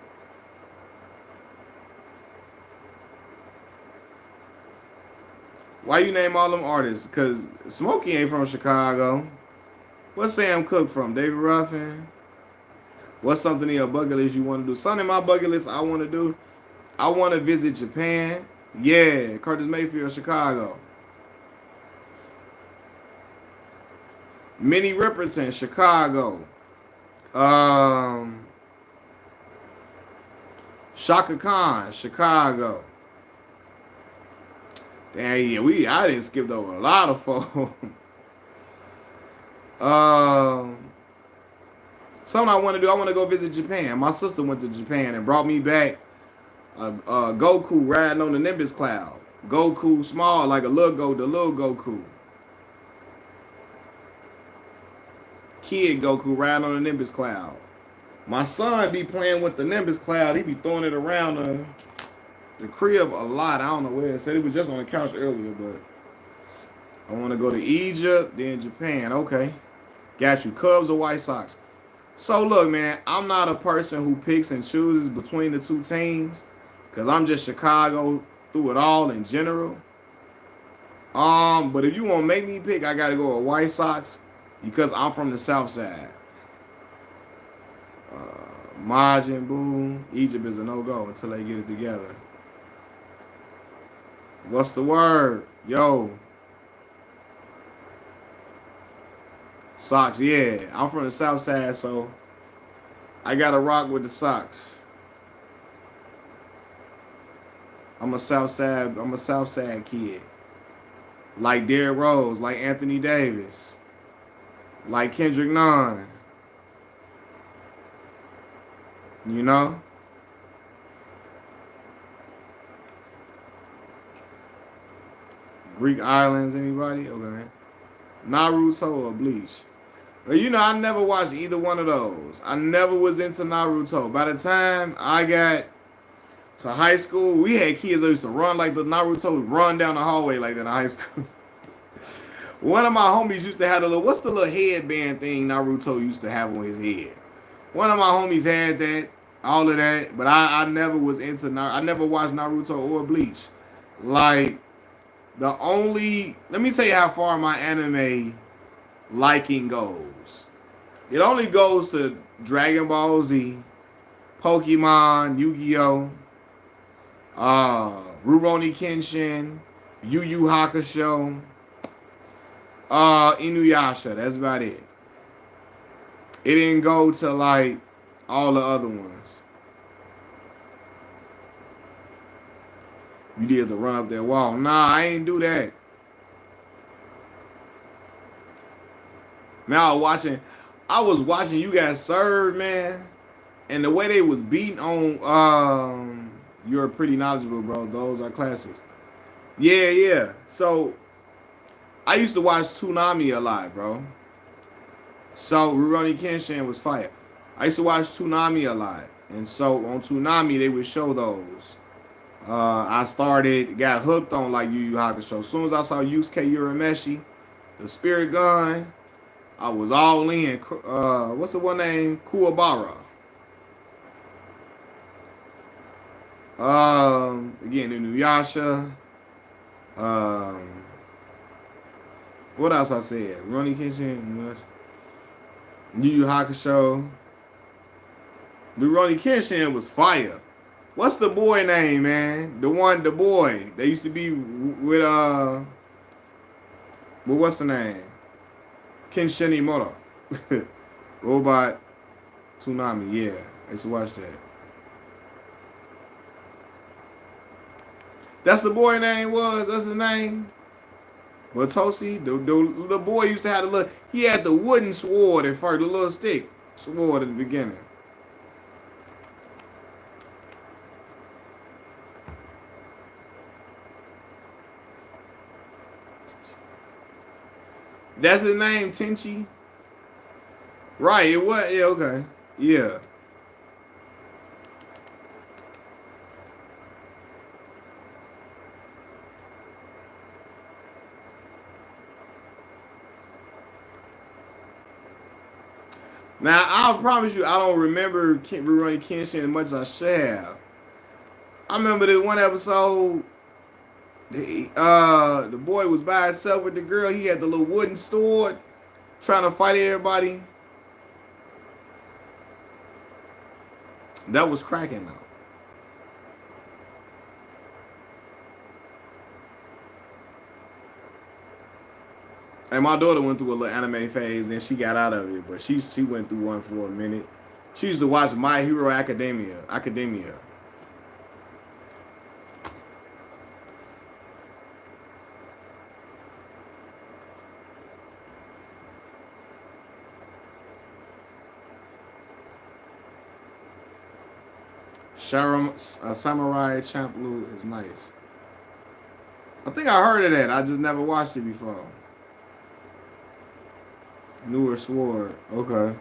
Why you name all them artists? Because Smokey ain't from Chicago. What's Sam Cooke from? David Ruffin? What's something in your bucket list you want to do? Something in my bucket list I want to do. I want to visit Japan. Yeah, Curtis Mayfield, Chicago. Minnie Riperton, Chicago. Shaka Khan, Chicago. Damn, yeah, I didn't skip over a lot of folks. Something I want to do, I want to go visit Japan. My sister went to Japan and brought me back Goku riding on the Nimbus Cloud. Goku small, like the little Goku. Kid Goku riding on the Nimbus Cloud. My son be playing with the Nimbus Cloud. He be throwing it around the crib a lot. I don't know where. It said it was just on the couch earlier, but I want to go to Egypt, then Japan. Okay. Got you. Cubs or White Sox? So look, man, I'm not a person who picks and chooses between the two teams because I'm just Chicago through it all in general. But if you want to make me pick, I got to go with White Sox because I'm from the South Side. Majin Buu, Egypt is a no-go until they get it together. What's the word? Yo. Sox, yeah. I'm from the South Side, so I got to rock with the Sox. I'm a South Side kid. Like Derrick Rose, like Anthony Davis, like Kendrick Nunn. You know? Greek Islands, anybody? Okay. Naruto or Bleach? But you know, I never watched either one of those. I never was into Naruto. By the time I got to high school, we had kids that used to run like the Naruto would run down the hallway like that in high school. One of my homies used to have what's the little headband thing Naruto used to have on his head? One of my homies had that. all of that. But I never was into I never watched Naruto or Bleach. Like the only let me tell you how far my anime liking goes. It only goes to Dragon Ball Z, Pokemon, Yu-Gi-Oh, Rurouni Kenshin, Yu Yu Hakusho, Inuyasha. That's about it. It didn't go to like all the other ones. You did to run up that wall. Nah, I ain't do that. Man, I was watching you guys serve, man. And the way they was beating on you're pretty knowledgeable, bro. Those are classics. Yeah, yeah. So I used to watch Toonami a lot, bro. So Rurouni Kenshin was fire. I used to watch Toonami a lot. And so on Toonami they would show those. I got hooked on like Yu Yu Hakusho. As soon as I saw Yusuke Urameshi, the Spirit Gun, I was all in. What's the one name? Kuwabara. Again, Inuyasha. What else I said? Rurouni Kenshin, Yu Yu Hakusho. Rurouni Kenshin was fire. What's the boy name, man? The boy. They used to be with what's the name? Kenshin Imura. Robot Toonami, yeah. I used to watch that. That's the boy name was? That's his name? Well, Tosi, the boy used to have he had the wooden sword at first, the little stick sword at the beginning. That's his name, Tenchi? Right, it was, yeah, okay. Yeah. Now, I promise you, I don't remember Rurouni Kenshin as much as I should have. I remember this one episode, the boy was by himself with the girl. He had the little wooden sword trying to fight everybody. That was cracking though. And my daughter went through a little anime phase, and she got out of it, but she went through one for a minute. She used to watch My Hero Academia. Samurai Champloo is nice. I think I heard of that. I just never watched it before. Newer Sword. Okay.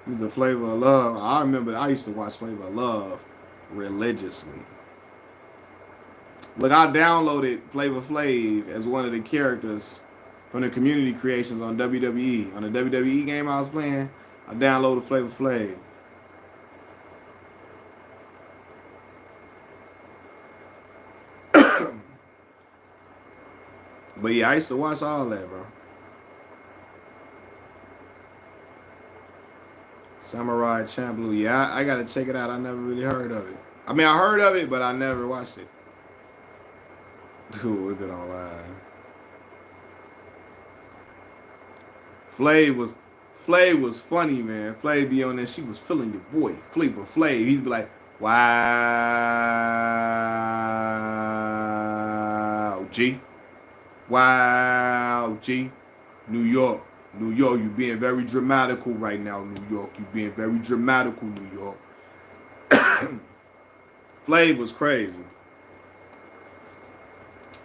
The Flavor of Love. I remember I used to watch Flavor of Love religiously. Look, I downloaded Flavor Flav as one of the characters from the community creations on WWE. On the WWE game I was playing, I downloaded Flavor Flav. But yeah, I used to watch all that, bro. Samurai Champloo. Yeah, I gotta check it out. I never really heard of it. I mean, I heard of it, but I never watched it. Dude, we've been online. Flav was funny, man. Flav be on there. She was feeling your boy, Flavor Flav. He'd be like, "Wow, G, wow, G, New York, you being very dramatical right now, New York. You being very dramatical, New York." Flav was crazy.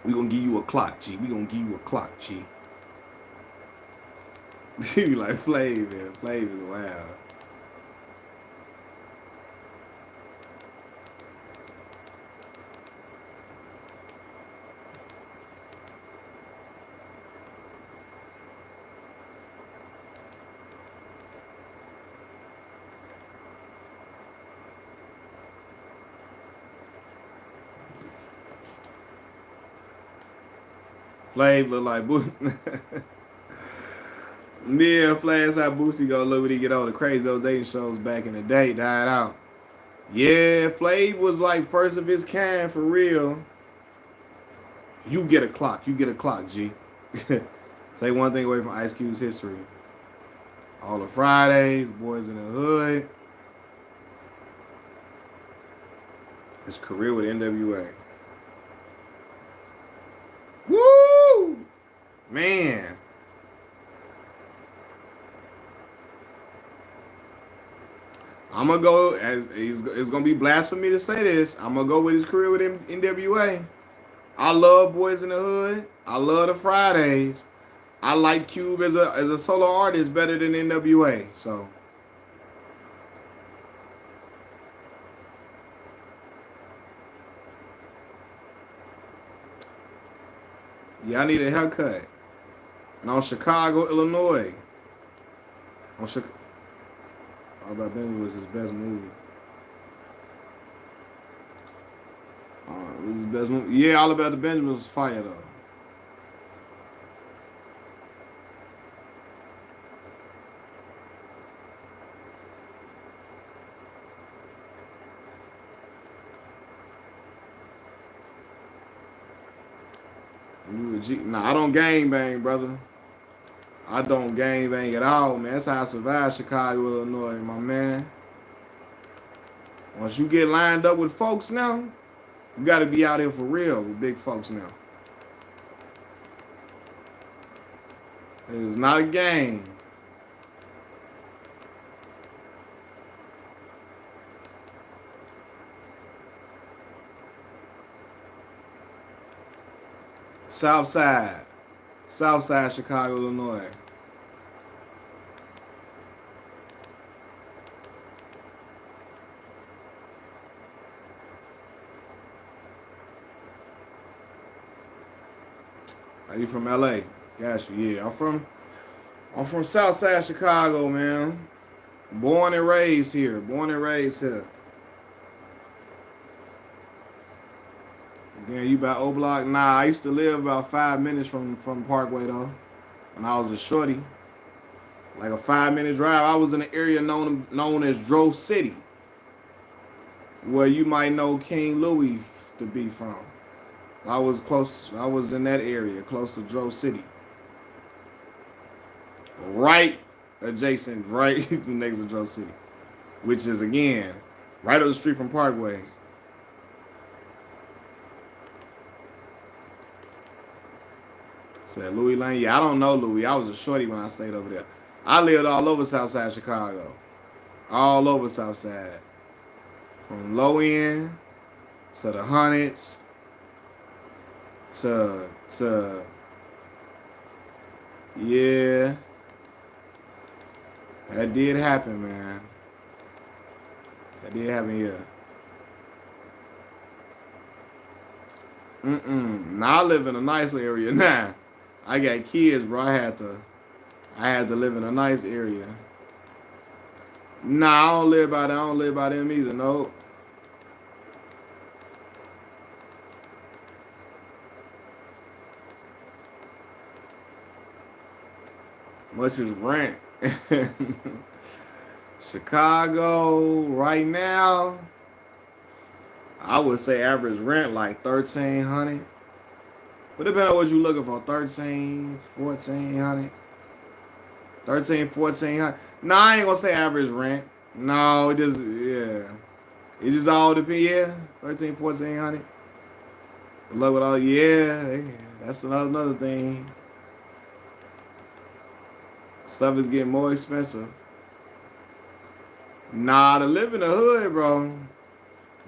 We gonna give you a clock, G. We gonna give you a clock, G. He be like, Flav, man. Flav is wild. Flav look like Boosie. Yeah, Flav how Boosie gonna look when he get older. Crazy, those dating shows back in the day died out. Yeah, Flav was like first of his kind for real. You get a clock. You get a clock, G. Take one thing away from Ice Cube's history. All the Fridays, Boys in the Hood. His career with NWA. Woo! Man. I'm going to go, as it's going to be blasphemy to say this, I'm going to go with his career with NWA. I love Boys in the Hood. I love the Fridays. I like Cube as a solo artist better than NWA. So yeah, I need a haircut. And on Chicago, Illinois. On Chicago. All About Benji was his best movie. This is his best movie. Yeah, All About the Benjamin was fire though. Nah, I don't gang bang, brother. I don't gang bang at all, man. That's how I survived Chicago, Illinois, my man. Once you get lined up with folks now, you got to be out here for real with big folks now. It is not a game. South Side, Chicago, Illinois. Are you from LA? Got you. Yeah, I'm from South Side Chicago, man. Born and raised here. Then you about O Block? Nah, I used to live about 5 minutes from Parkway though. When I was a shorty. Like a 5-minute drive. I was in an area known as Dro City. Where you might know King Louis to be from. I was in that area, close to Dro City. Right adjacent, right next to Dro City. Which is again, right up the street from Parkway. Said Louis Lane. Yeah, I don't know Louis. I was a shorty when I stayed over there. I lived all over Southside Chicago. All over Southside. From low end to the hundreds to yeah. That did happen, man. That did happen here. Now I live in a nice area now. I got kids, bro. I had to live in a nice area. Nah, I don't live by them either. Nope. Much is rent. Chicago right now, I would say average rent like 1,300. But depending on what you're looking for, 13, 1,400. 13, 1,400. No, I ain't gonna say average rent. No, it just It just all depends. Yeah, 13, 1,400. Look with all that's another thing. Stuff is getting more expensive. Nah, to live in the hood, bro.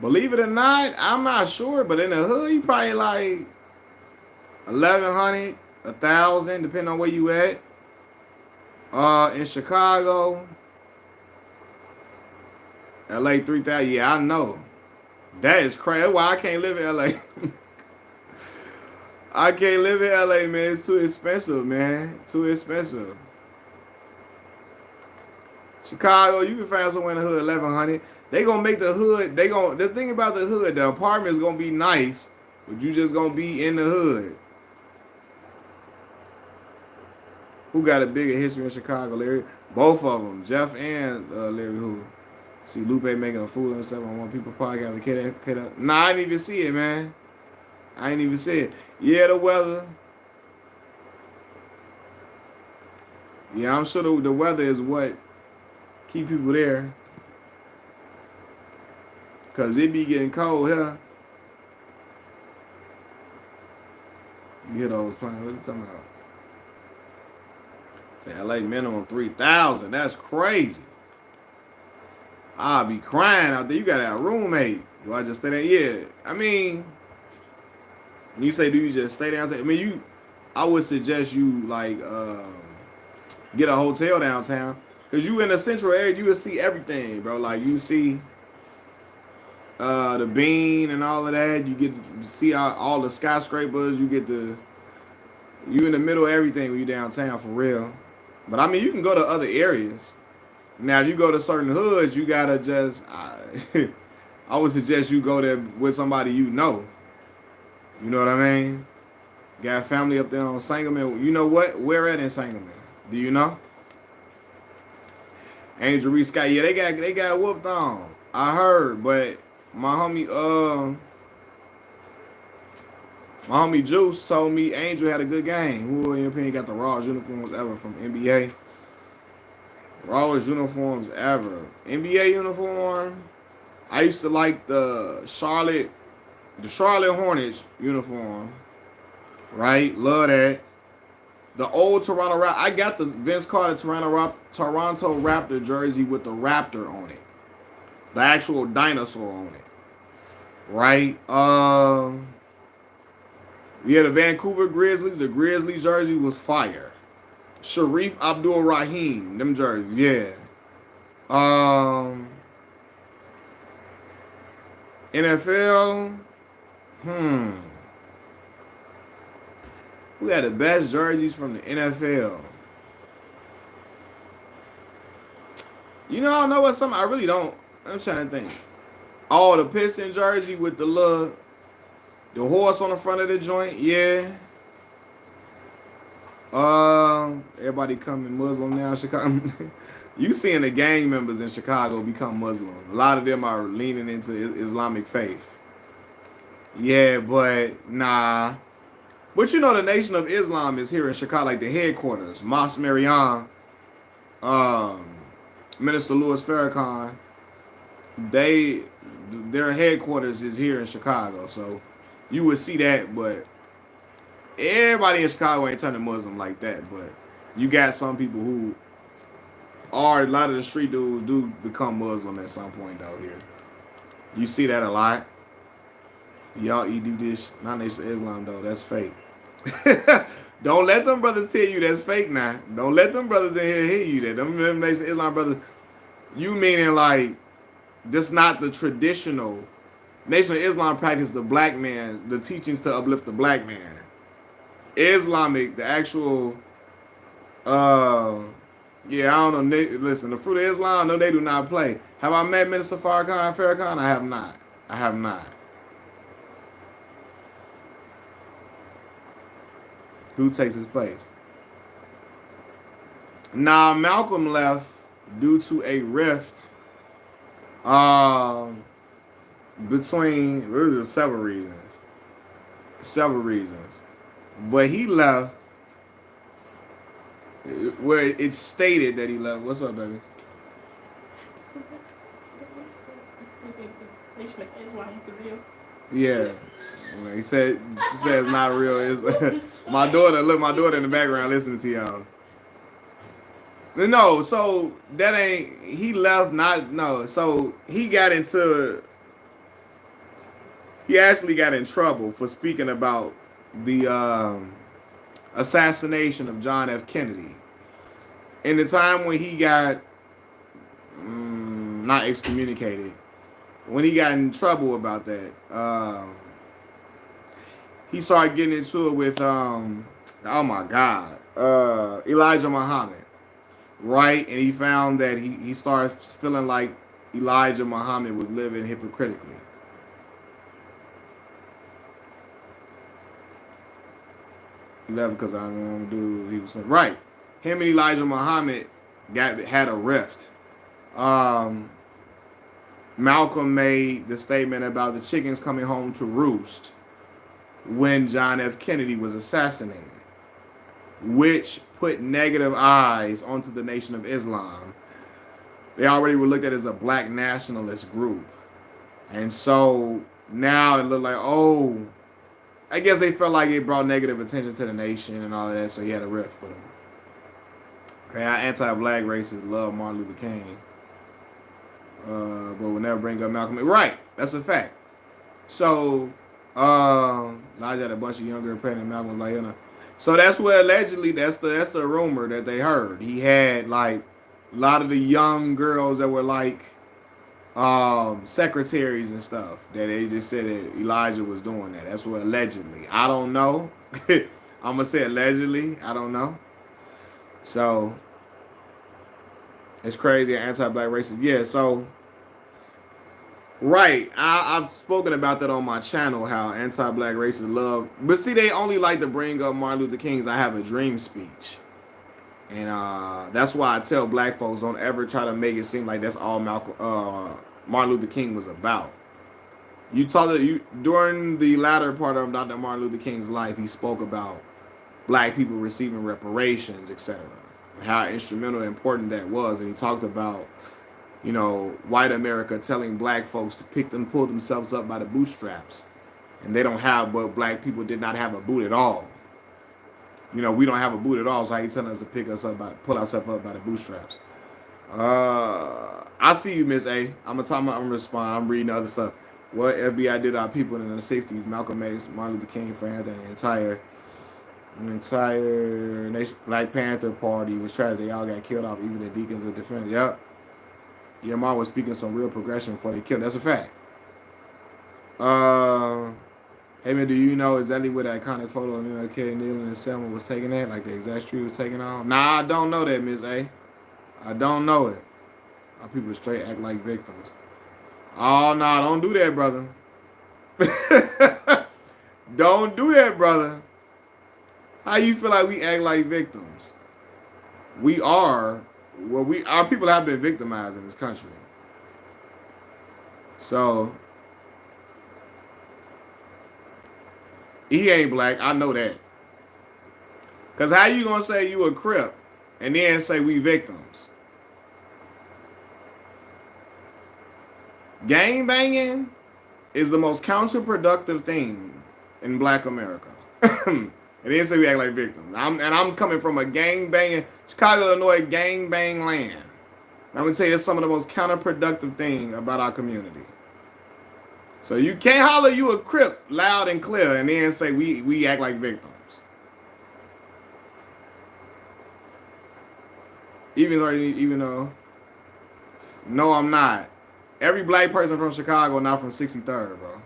Believe it or not, I'm not sure, but in the hood, you probably like 1,100, 1,000, depending on where you at. In Chicago, LA 3,000. Yeah, I know. That is crazy. That's why I can't live in LA. I can't live in LA, man. It's too expensive, man. Too expensive. Chicago, you can find somewhere in the hood 1,100. They gonna make the hood. The thing about the hood, the apartment is gonna be nice, but you just gonna be in the hood. Who got a bigger history in Chicago, Larry? Both of them, Jeff and Larry Hoover. See Lupe making a fool of himself on One People podcast with Kid. Nah, I didn't even see it, man. I didn't even see it. Yeah, the weather. Yeah, I'm sure the weather is what keep people there. Cause it be getting cold here. You hear those planes? What are you talking about? Say LA minimum 3,000. That's crazy. I'll be crying out there. You got a roommate. Do I just stay there? Yeah. I mean, you say, do you just stay downtown? I mean, I would suggest you like get a hotel downtown, cause you in the central area. You will see everything, bro. Like you see the Bean and all of that. You get to see all the skyscrapers. You in the middle of everything when you downtown for real. But I mean, you can go to other areas. Now, if you go to certain hoods, you gotta just. I would suggest you go there with somebody you know. You know what I mean? Got family up there on Sangamon. You know what? Where at in Sangamon? Do you know? Angel Reese Scott. Yeah, they got whooped on. I heard, but my homie Juice told me Angel had a good game. Who in your opinion got the rawest uniforms ever from NBA? Rawest uniforms ever. NBA uniform. I used to like the Charlotte Hornets uniform. Right? Love that. The old Toronto Raptor. I got the Vince Carter Toronto Raptor jersey with the Raptor on it. The actual dinosaur on it. Right? Yeah, the Vancouver Grizzlies. The Grizzlies jersey was fire. Sharif Abdul Rahim. Them jerseys, yeah. NFL. Who had the best jerseys from the NFL? You know, I don't know what some. I really don't. I'm trying to think. Oh, the Piston jersey with the horse on the front of the joint. Yeah. Everybody coming Muslim now. Chicago. You seeing the gang members in Chicago become Muslim. A lot of them are leaning into Islamic faith. Yeah, but nah. But you know, the Nation of Islam is here in Chicago, like the headquarters. Mosque Mariam, Minister Louis Farrakhan, their headquarters is here in Chicago. So you would see that, but everybody in Chicago ain't turning Muslim like that. But you got some people who are, a lot of the street dudes do become Muslim at some point out here. You see that a lot. Y'all do this, not Nation of Islam though, that's fake. Don't let them brothers tell you that's fake now. Don't let them brothers in here hear you that. Them Nation of Islam brothers, you meaning like, this not the traditional. Nation of Islam practice the black man, the teachings to uplift the black man. Islamic, the actual, yeah, I don't know. Listen, the Fruit of Islam, no, they do not play. Have I met Minister Farrakhan? I have not. I have not. Who takes his place? Nah, Malcolm left due to a rift between, really, several reasons. But he left where it's stated that he left. What's up, baby? Yeah. He said it's not real. It's my daughter in the background listening to y'all. No, so that ain't, he left so he actually got in trouble for speaking about the assassination of John F. Kennedy. In the time when he got not excommunicated, when he got in trouble about that, he started getting into it with oh my God, Elijah Muhammad, right? And he found that he started feeling like Elijah Muhammad was living hypocritically. He left because I don't want to do. He was right. him and Elijah Muhammad had a rift. Malcolm made the statement about the chickens coming home to roost when John F. Kennedy was assassinated, which put negative eyes onto the Nation of Islam. They already were looked at as a black nationalist group. And so now it looked like, oh, I guess they felt like it brought negative attention to the nation and all of that, so he had a rift with them. Yeah, anti-black racists love Martin Luther King. But will never bring up Malcolm X. Right, that's a fact. So, Elijah had a bunch of younger opinion. Malcolm was like, you know. So that's where allegedly, that's the rumor that they heard. He had like a lot of the young girls that were like secretaries and stuff, that they just said that Elijah was doing that. That's what allegedly. I don't know. I'm gonna say allegedly. I don't know. So it's crazy. Anti-black racist. Yeah. So right. I've spoken about that on my channel. How anti-black racists love, but see, they only like to bring up Martin Luther King's "I Have a Dream" speech. And that's why I tell black folks, don't ever try to make it seem like that's all Martin Luther King was about. During the latter part of Dr. Martin Luther King's life, he spoke about black people receiving reparations, etc. How instrumental and important that was. And he talked about, you know, white America telling black folks to pull themselves up by the bootstraps. And they don't have, but black people did not have a boot at all. You know, we don't have a boot at all, so how you telling us to pull ourselves up by the bootstraps? I see you, Miss A. I'm gonna respond. I'm reading other stuff. What FBI did our people in the '60s? Malcolm X, Martin Luther King, the entire nation, Black Panther Party was tragic. They all got killed off, even the deacons of defense. Yep. Your mom was speaking some real progression before they killed. That's a fact. Hey man, do you know exactly where that iconic photo of MLK, Neil, and Selma was taken at? Like the exact street was taken on? Nah, I don't know that, Miss A. I don't know it. Our people straight act like victims. Oh, nah, don't do that, brother. Don't do that, brother. How you feel like we act like victims? We are. Well, our people have been victimized in this country. So he ain't black. I know that. Because how you going to say you a Crip and then say we victims? Gang banging is the most counterproductive thing in black America. And then say we act like victims. I'm coming from a gang banging, Chicago, Illinois gang bang land. And I'm going to tell you, it's some of the most counterproductive thing about our community. So you can't holler you a Crip loud and clear and then say we act like victims. Even though, no, I'm not. Every black person from Chicago not from 63rd, bro.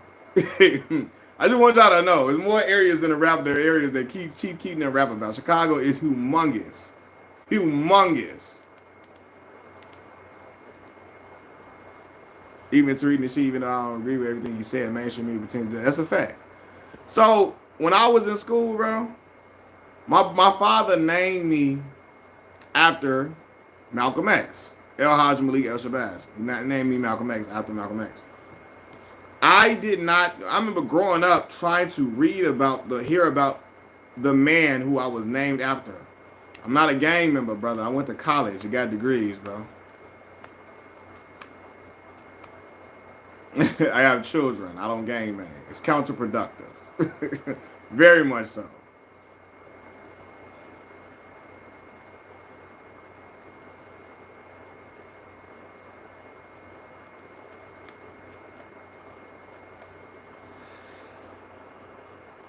I just want y'all to know, there's more areas than the rap. There are areas that keep keeping them rap about. Chicago is humongous, humongous. Even Tariq Nasheed, even though I don't agree with everything he said, mainstream media pretends that. That's a fact. So when I was in school, bro, my father named me after Malcolm X. El Haj Malik El Shabazz. He named me Malcolm X after Malcolm X. I remember growing up trying to hear about the man who I was named after. I'm not a gang member, brother. I went to college. I got degrees, bro. I have children. I don't gang bang. It's counterproductive. Very much so.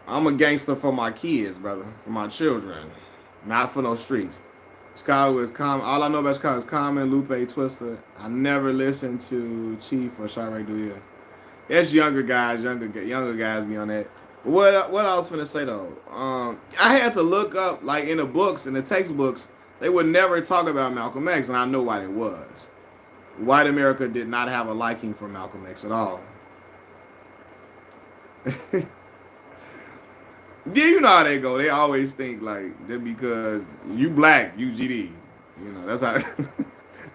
I'm a gangster for my kids, brother. For my children. Not for no streets. Chicago is Common. All I know about Chicago is Common, Lupe, Twista. I never listened to Chief or Chirac Duya. It's younger guys be on that. What I was finna say though, I had to look up, like in the books, in the textbooks, they would never talk about Malcolm X, and I know why it was. White America did not have a liking for Malcolm X at all. Yeah, you know how they go. They always think like just because you black, you GD. You know, that's how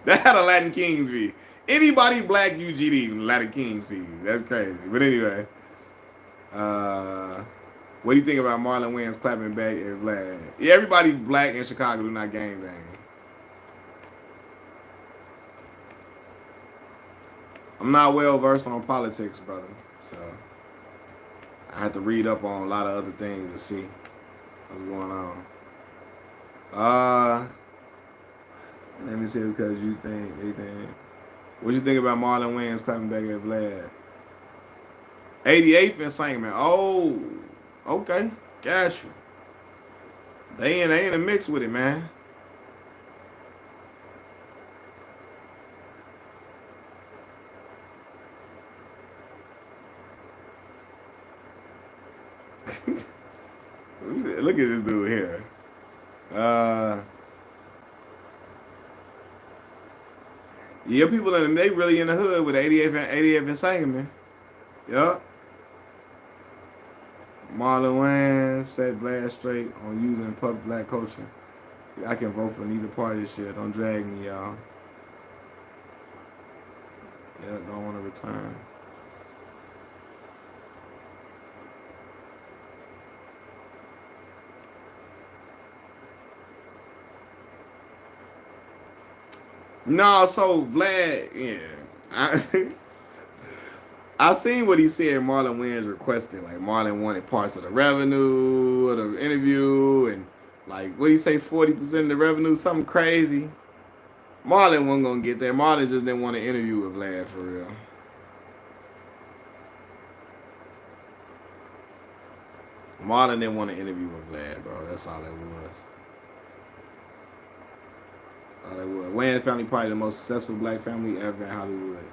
that's how the Latin Kings be. Anybody black, you GD, Latin Kings see. That's crazy. But anyway, uh what do you think about Marlon Wayans clapping back at Vlad? Yeah, everybody black in Chicago do not gang bang. I'm not well versed on politics, brother. So I have to read up on a lot of other things to see what's going on. Uh Let me see because you think anything. What you think about Marlon Wayans clapping back at Vlad? 88th and Sankman. Oh, okay. Got you. They in a mix with it, man. Look at this dude here. Uh Yeah, people in they really in the hood with 88th and Sangamon. Yup. Marlon Wayans set Vlad straight on using public black culture. I can vote for neither party. Shit, don't drag me, y'all. Yeah, don't want to return. No, so Vlad, yeah. I seen what he said Marlon Wayans requested. Like Marlon wanted parts of the revenue of the interview and like what do you say, 40% of the revenue, something crazy. Marlon wasn't gonna get that. Marlon just didn't want to interview with Vlad for real. Marlon didn't want to interview with Vlad, bro. That's all it was. All it was. Wayans family probably the most successful black family ever in Hollywood.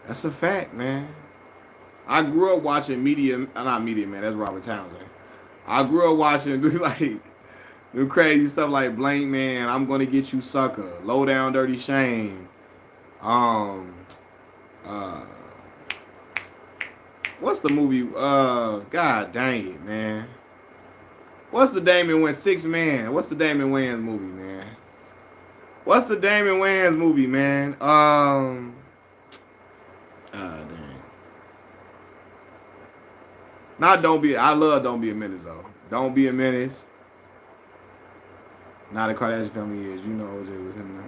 That's a fact, man. I grew up watching not media, man. That's Robert Townsend. I grew up watching like do crazy stuff like Blank Man, I'm Gonna Get You Sucker, Low Down Dirty Shame. Um, uh, what's the movie? God dang it, man. What's the Damon Wayans 6 Man? What's the Damon Wayans movie, man? What's the Damon Wayans movie, man? Dang. Not Don't Be. I love Don't Be a Menace though. Don't Be a Menace. Now the Kardashian family is. You know OJ was in there.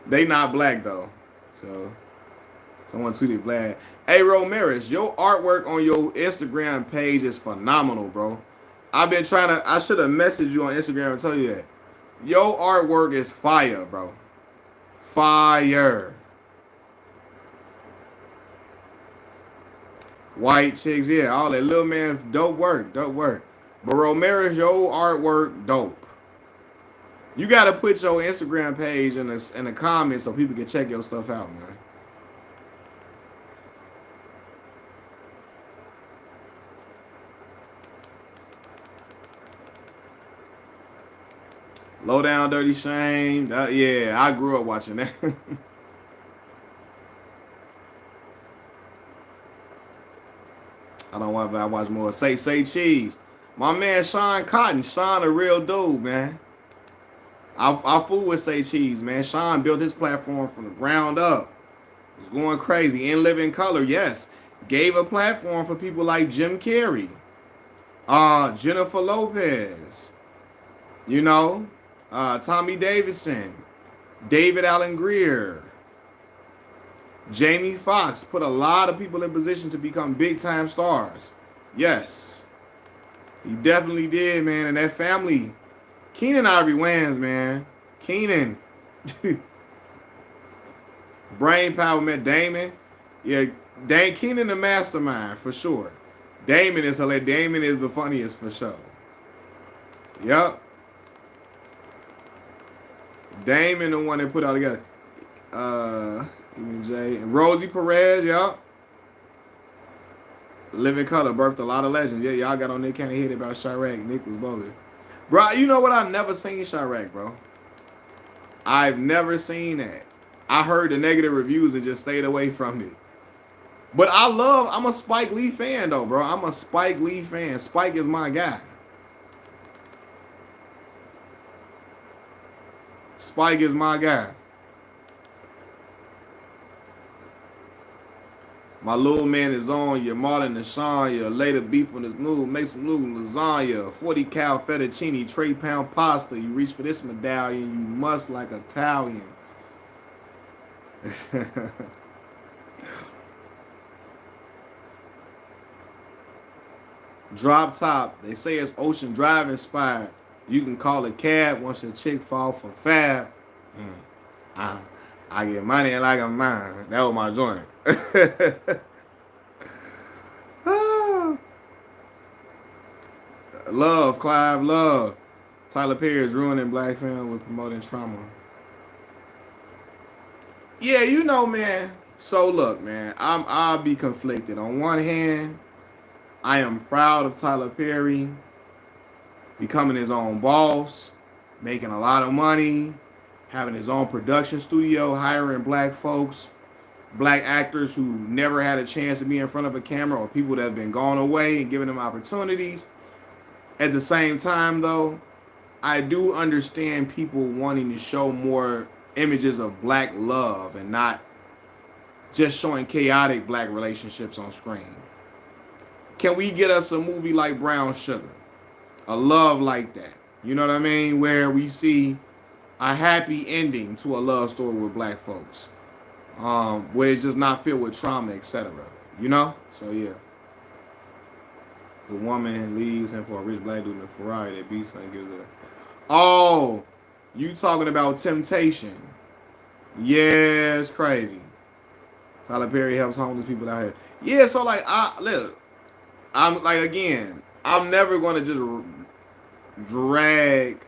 They not black though. So someone tweeted Vlad. Hey Romeris, your artwork on your Instagram page is phenomenal, bro. I've been trying to. I should have messaged you on Instagram and tell you that. Your artwork is fire, bro. Fire. White chicks, yeah, all that little man, dope work, dope work. But Romeris, your artwork, dope. You gotta put your Instagram page in the comments so people can check your stuff out, man. Low Down Dirty Shame. Yeah, I grew up watching that. I don't want, but I watch more. Say Cheese. My man Sean Cotton. Sean a real dude, man. I fool with Say Cheese, man. Sean built his platform from the ground up. It's going crazy. In Living Color, yes. Gave a platform for people like Jim Carrey. Jennifer Lopez. You know? Tommy Davidson. David Allen Greer. Jamie Foxx put a lot of people in position to become big time stars. Yes. He definitely did, man. And that family. Keenan Ivory Wayans, man. Keenan. Brain power, man. Damon. Yeah, Keenan the mastermind, for sure. Damon is hilarious. Damon is the funniest, for sure. Yup. Damon the one that put all together. Even Jay. And Rosie Perez, y'all. Living Color birthed a lot of legends. Yeah, y'all got on there kind of hit about Chirac. Nick was bogus. Bro, you know what? I've never seen Chirac, bro. I've never seen that. I heard the negative reviews and just stayed away from it. But I'm a Spike Lee fan though, bro. I'm a Spike Lee fan. Spike is my guy. Spike is my guy. My little man is on you. Marlon Deshawn, later beef on his move. Make some new lasagna. 40 cal fettuccine, 3-pound pasta. You reach for this medallion, you must like Italian. Drop top. They say it's Ocean Drive inspired. You can call a cab once a chick fall for fab. I get money like a mine. That was my joint. Love, Clive, love. Tyler Perry is ruining black film with promoting trauma. Yeah, you know, man. So look, man, I'll be conflicted. On one hand, I am proud of Tyler Perry becoming his own boss, making a lot of money, having his own production studio, hiring black folks, black actors who never had a chance to be in front of a camera, or people that have been gone away and giving them opportunities. At the same time, though, I do understand people wanting to show more images of black love and not just showing chaotic black relationships on screen. Can we get us a movie like Brown Sugar? A love like that. You know what I mean? Where we see a happy ending to a love story with black folks. Where it's just not filled with trauma, etc. You know? So yeah. The woman leaves him for a rich black dude in a Ferrari that beats her and gives her. Oh, you talking about Temptation. Yeah, it's crazy. Tyler Perry helps homeless people out here. Yeah, so like, I'm like, again, I'm never going to just drag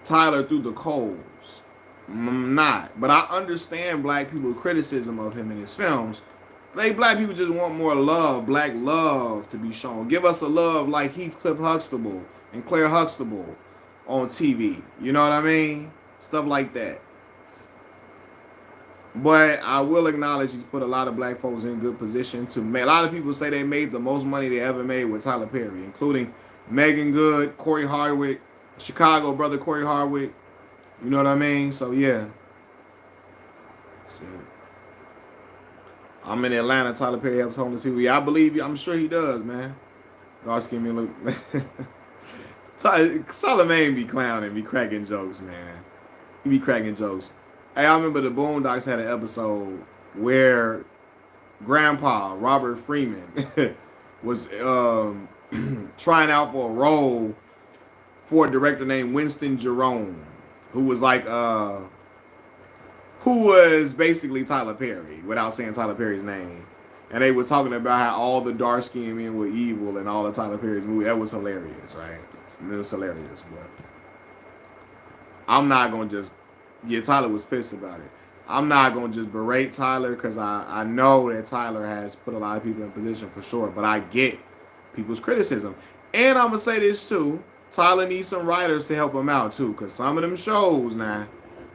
Tyler through the coals. I'm not. But I understand black people's criticism of him in his films. Like, black people just want more love, black love to be shown. Give us a love like Heathcliff Huxtable and Claire Huxtable on TV. You know what I mean? Stuff like that. But I will acknowledge he's put a lot of black folks in good position to make. A lot of people say they made the most money they ever made with Tyler Perry, including Megan Good, Corey Hardwick, Chicago brother Corey Hardwick. You know what I mean? So yeah. So, I'm in Atlanta. Tyler Perry helps homeless people. Yeah, I believe you. I'm sure he does, man. Y'all give me a look. Charlamagne be clowning, be cracking jokes, man. He be cracking jokes. Hey, I remember the Boondocks had an episode where Grandpa Robert Freeman was trying out for a role for a director named Winston Jerome, who was like who was basically Tyler Perry without saying Tyler Perry's name. And they were talking about how all the dark-skinned men were evil in all of Tyler Perry's movies. That was hilarious, right? It was hilarious, but I'm not going to just... Yeah, Tyler was pissed about it. I'm not going to just berate Tyler because I know that Tyler has put a lot of people in position for sure, but I get people's criticism. And I'm going to say this too. Tyler needs some writers to help him out too, because some of them shows now,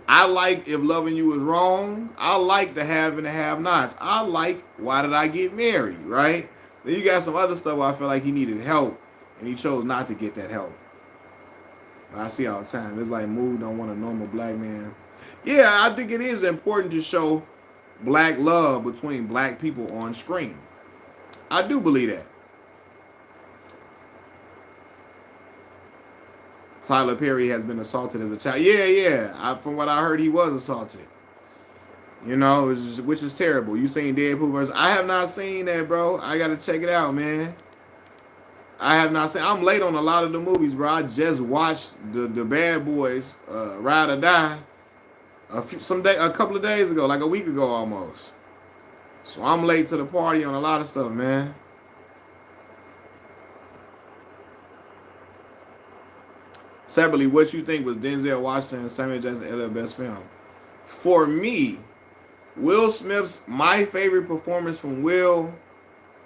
I like If Loving You Is Wrong. I like The Have and the Have-Nots. I like Why Did I Get Married, right? Then you got some other stuff where I feel like he needed help, and he chose not to get that help. I see all the time. It's like, Mood don't want a normal black man. Yeah, I think it is important to show black love between black people on screen. I do believe that. Tyler Perry has been assaulted as a child. Yeah. From what I heard, he was assaulted. You know, which is terrible. You seen Deadpool versus... I have not seen that, bro. I got to check it out, man. I have not seen... I'm late on a lot of the movies, bro. I just watched the Bad Boys, Ride or Die, a couple of days ago, like a week ago almost. So I'm late to the party on a lot of stuff, man. Separately, what you think was Denzel Washington and Samuel Jackson their best film? For me, Will Smith's... My favorite performance from Will,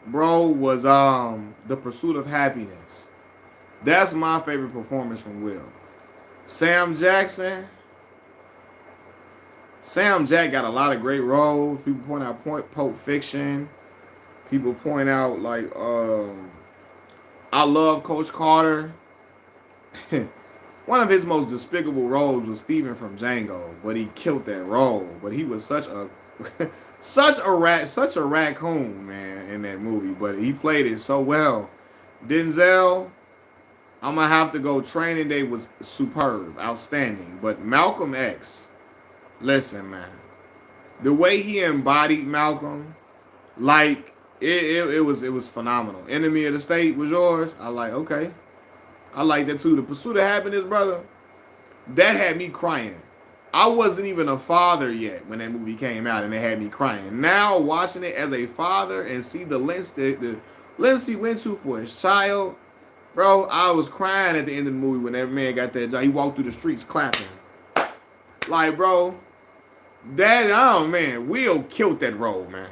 bro, was The Pursuit of Happiness. That's my favorite performance from Will. Sam Jack got a lot of great roles. People point out Pulp Fiction. People point out like I love Coach Carter. One of his most despicable roles was Steven from Django, but he killed that role. But he was such a such a raccoon, man, in that movie. But he played it so well. Denzel, I'm gonna have to go. Training Day was superb, outstanding. But Malcolm X, listen, man, the way he embodied Malcolm, like it was phenomenal. Enemy of the State was yours. I like, okay. I like that too. The Pursuit of Happiness, brother, that had me crying. I wasn't even a father yet when that movie came out, and it had me crying. Now watching it as a father and see the lengths he went to for his child, bro, I was crying at the end of the movie when that man got that job. He walked through the streets clapping. Like, bro, that, oh man, Will killed that role, man.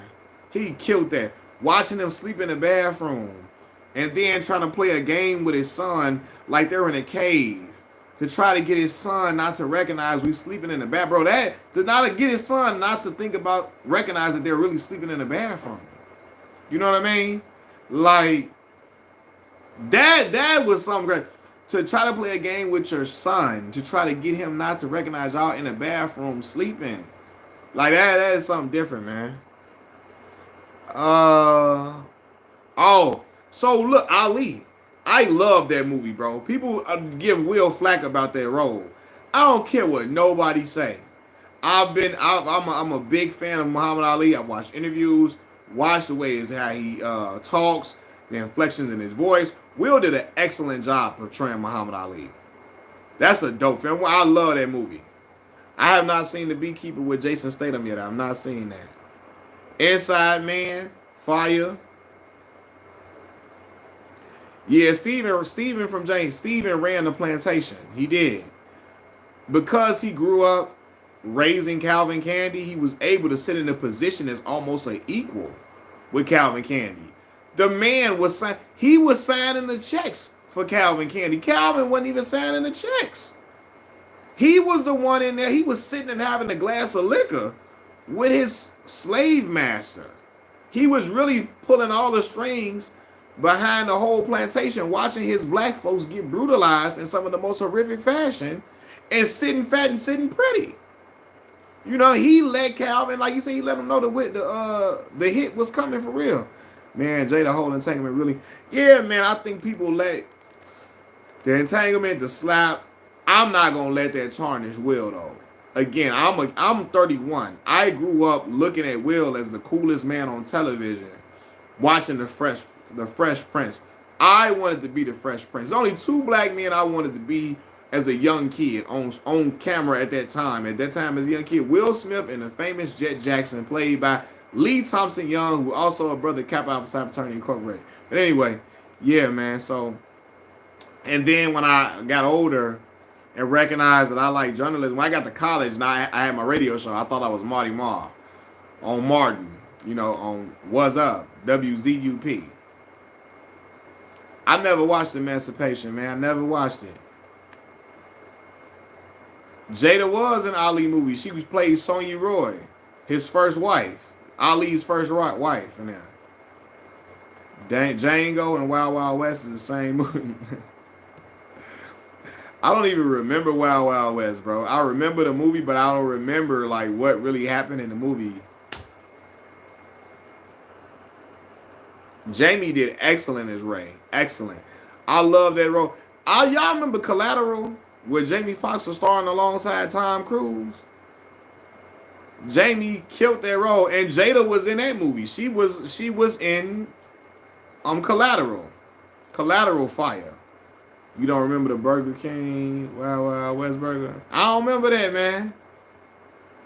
He killed that. Watching him sleep in the bathroom and then trying to play a game with his son like they're in a cave to try to get his son not to recognize we sleeping in the bath. Bro, that to not get his son not to think about recognize that they're really sleeping in the bathroom. You know what I mean? Like that was something great. To try to play a game with your son to try to get him not to recognize y'all in the bathroom sleeping. Like that is something different, man. Oh, so look, Ali. I love that movie, bro. People give Will flack about that role. I don't care what nobody say. I'm a big fan of Muhammad Ali. I watch interviews, watch the way is how he talks, the inflections in his voice. Will did an excellent job portraying Muhammad Ali. That's a dope film. I love that movie. I have not seen The Beekeeper with Jason Statham yet. I've not seen that. Inside Man, fire. Yeah, Steven from James. Steven ran the plantation. He did. Because he grew up raising Calvin Candy, he was able to sit in a position as almost an equal with Calvin Candy. The man was he was signing the checks for Calvin Candy. Calvin wasn't even signing the checks. He was the one in there. He was sitting and having a glass of liquor with his slave master. He was really pulling all the strings behind the whole plantation, watching his black folks get brutalized in some of the most horrific fashion and sitting fat and sitting pretty. You know, he let Calvin, like you say, he let him know the hit was coming for real. Man, Jada whole entanglement really, yeah, man, I think people let the entanglement, the slap, I'm not gonna let that tarnish Will though. Again, I'm 31. I grew up looking at Will as the coolest man on television, watching the Fresh Prince. I wanted to be the Fresh Prince. There's only two black men I wanted to be as a young kid on camera at that time. At that time as a young kid, Will Smith and the famous Jet Jackson, played by Lee Thompson Young, who also a brother Kappa Alpha Psi Fraternity Incorporated. But anyway, yeah, man. So, and then when I got older and recognized that I like journalism, when I got to college and I had my radio show, I thought I was Marty Marr on Martin, you know, on What's Up, WZUP. I never watched Emancipation, man. I never watched it. Jada was in Ali movie. She was played Sonya Roy, his first wife, Ali's first wife. And then Django and Wild Wild West is the same movie. I don't even remember Wild Wild West, bro. I remember the movie, but I don't remember like what really happened in the movie. Jamie did excellent as Ray. Excellent. I love that role. Y'all remember Collateral, where Jamie Foxx was starring alongside Tom Cruise? Jamie killed that role, and Jada was in that movie. She was in Collateral. Collateral fire. You don't remember the Burger King, Wild West Burger? I don't remember that, man.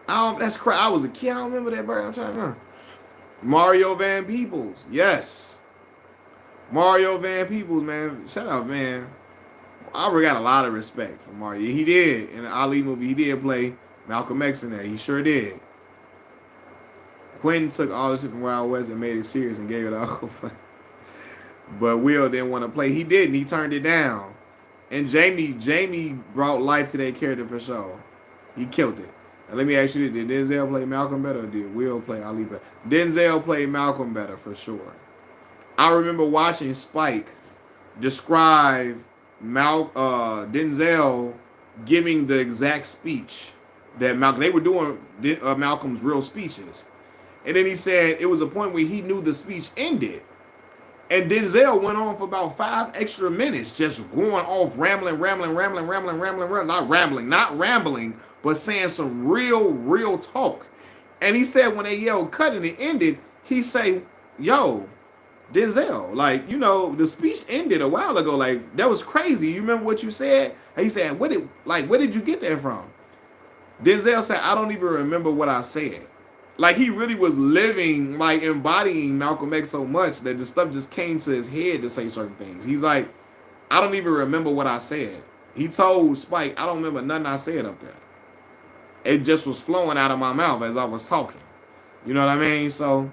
I was a kid. I don't remember that burger. I'm trying to remember. Mario Van Peebles, yes. Mario Van Peebles, man. Shut up, man. I got a lot of respect for Mario. He did. In the Ali movie, he did play Malcolm X in there. He sure did. Quentin took all the shit from Wild West and made it serious and gave it all. But Will didn't want to play. He didn't. He turned it down. And Jamie brought life to that character for sure. He killed it. And let me ask you, did Denzel play Malcolm better or did Will play Ali better? Denzel played Malcolm better for sure. I remember watching Spike describe Denzel giving the exact speech that Malcolm. They were doing Malcolm's real speeches, and then he said it was a point where he knew the speech ended, and Denzel went on for about 5 extra minutes, just going off rambling, not rambling, but saying some real talk. And he said when they yelled cut and it ended, he say, "Yo, Denzel, like, the speech ended a while ago. Like, that was crazy. You remember what you said?" And he said, where did you get that from?" Denzel said, "I don't even remember what I said." Like, he really was living, like, embodying Malcolm X so much that the stuff just came to his head to say certain things. He's like, "I don't even remember what I said." He told Spike, "I don't remember nothing I said up there. It just was flowing out of my mouth as I was talking." You know what I mean? So,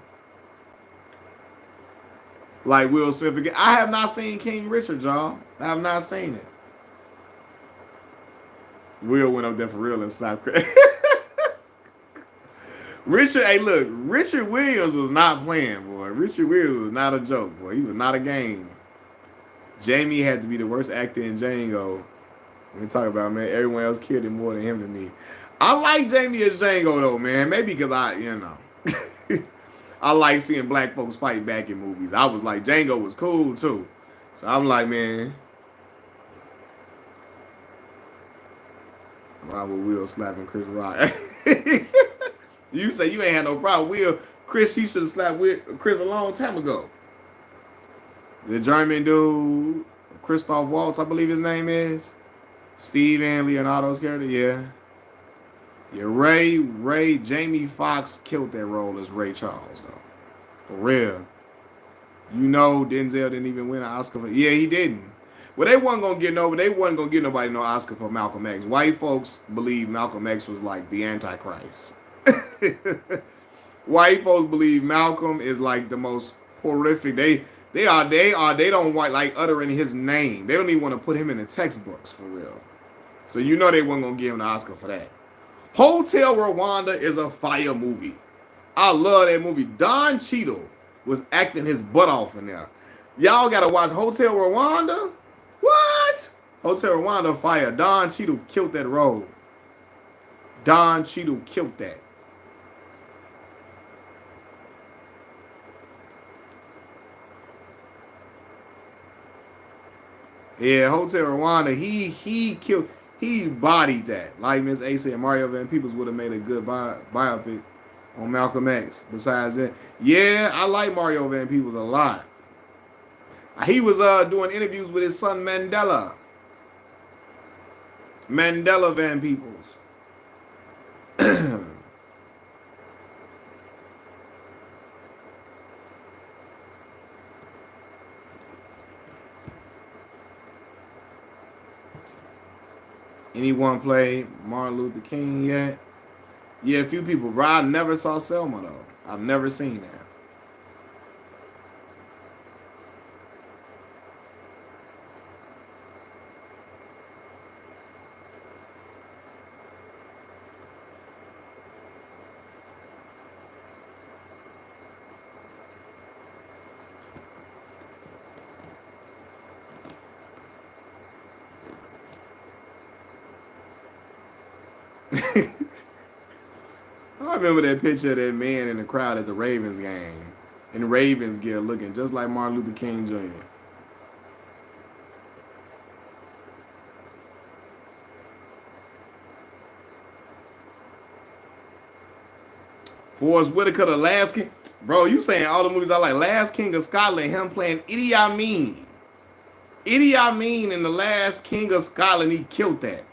like Will Smith again. I have not seen King Richard, y'all. I have not seen it. Will went up there for real and slapped Chris. Richard, hey, look, Richard Williams was not playing, boy. Richard Williams was not a joke, boy. He was not a game. Jamie had to be the worst actor in Django. We talk about, man, everyone else killed him more than him to me. I like Jamie as Django, though, man. Maybe because I like seeing black folks fight back in movies. I was like, Django was cool, too. So I'm like, man. Why would Will slapping Chris Rock? You say you ain't had no problem. Chris, he should have slapped Chris a long time ago. The German dude, Christoph Waltz, I believe his name is. Steven Leonardo's character, yeah. Yeah, Jamie Foxx killed that role as Ray Charles, though. For real. Denzel didn't even win an Oscar for. Yeah, he didn't. Well, they wasn't gonna get nobody no Oscar for Malcolm X. White folks believe Malcolm X was like the Antichrist. White folks believe Malcolm is like the most horrific. They don't want like uttering his name. They don't even want to put him in the textbooks for real. So they weren't gonna give him the Oscar for that. Hotel Rwanda is a fire movie. I love that movie. Don Cheadle was acting his butt off in there. Y'all gotta watch Hotel Rwanda. What? Hotel Rwanda fire. Don Cheadle killed that role. Don Cheadle killed that. Yeah, Hotel Rwanda, he bodied that. Like Miss A said, Mario Van Peebles would have made a good biopic on Malcolm X. Besides that, yeah, I like Mario Van Peebles a lot. He was doing interviews with his son Mandela. Mandela Van Peebles. Anyone play Martin Luther King yet? Yeah, a few people. But I never saw Selma, though. I've never seen that. I remember that picture of that man in the crowd at the Ravens game. In Ravens gear looking just like Martin Luther King Jr. Forrest Whitaker, the last king. Bro, you saying all the movies I like. Last King of Scotland, him playing Idi Amin. Idi Amin in The Last King of Scotland, he killed that.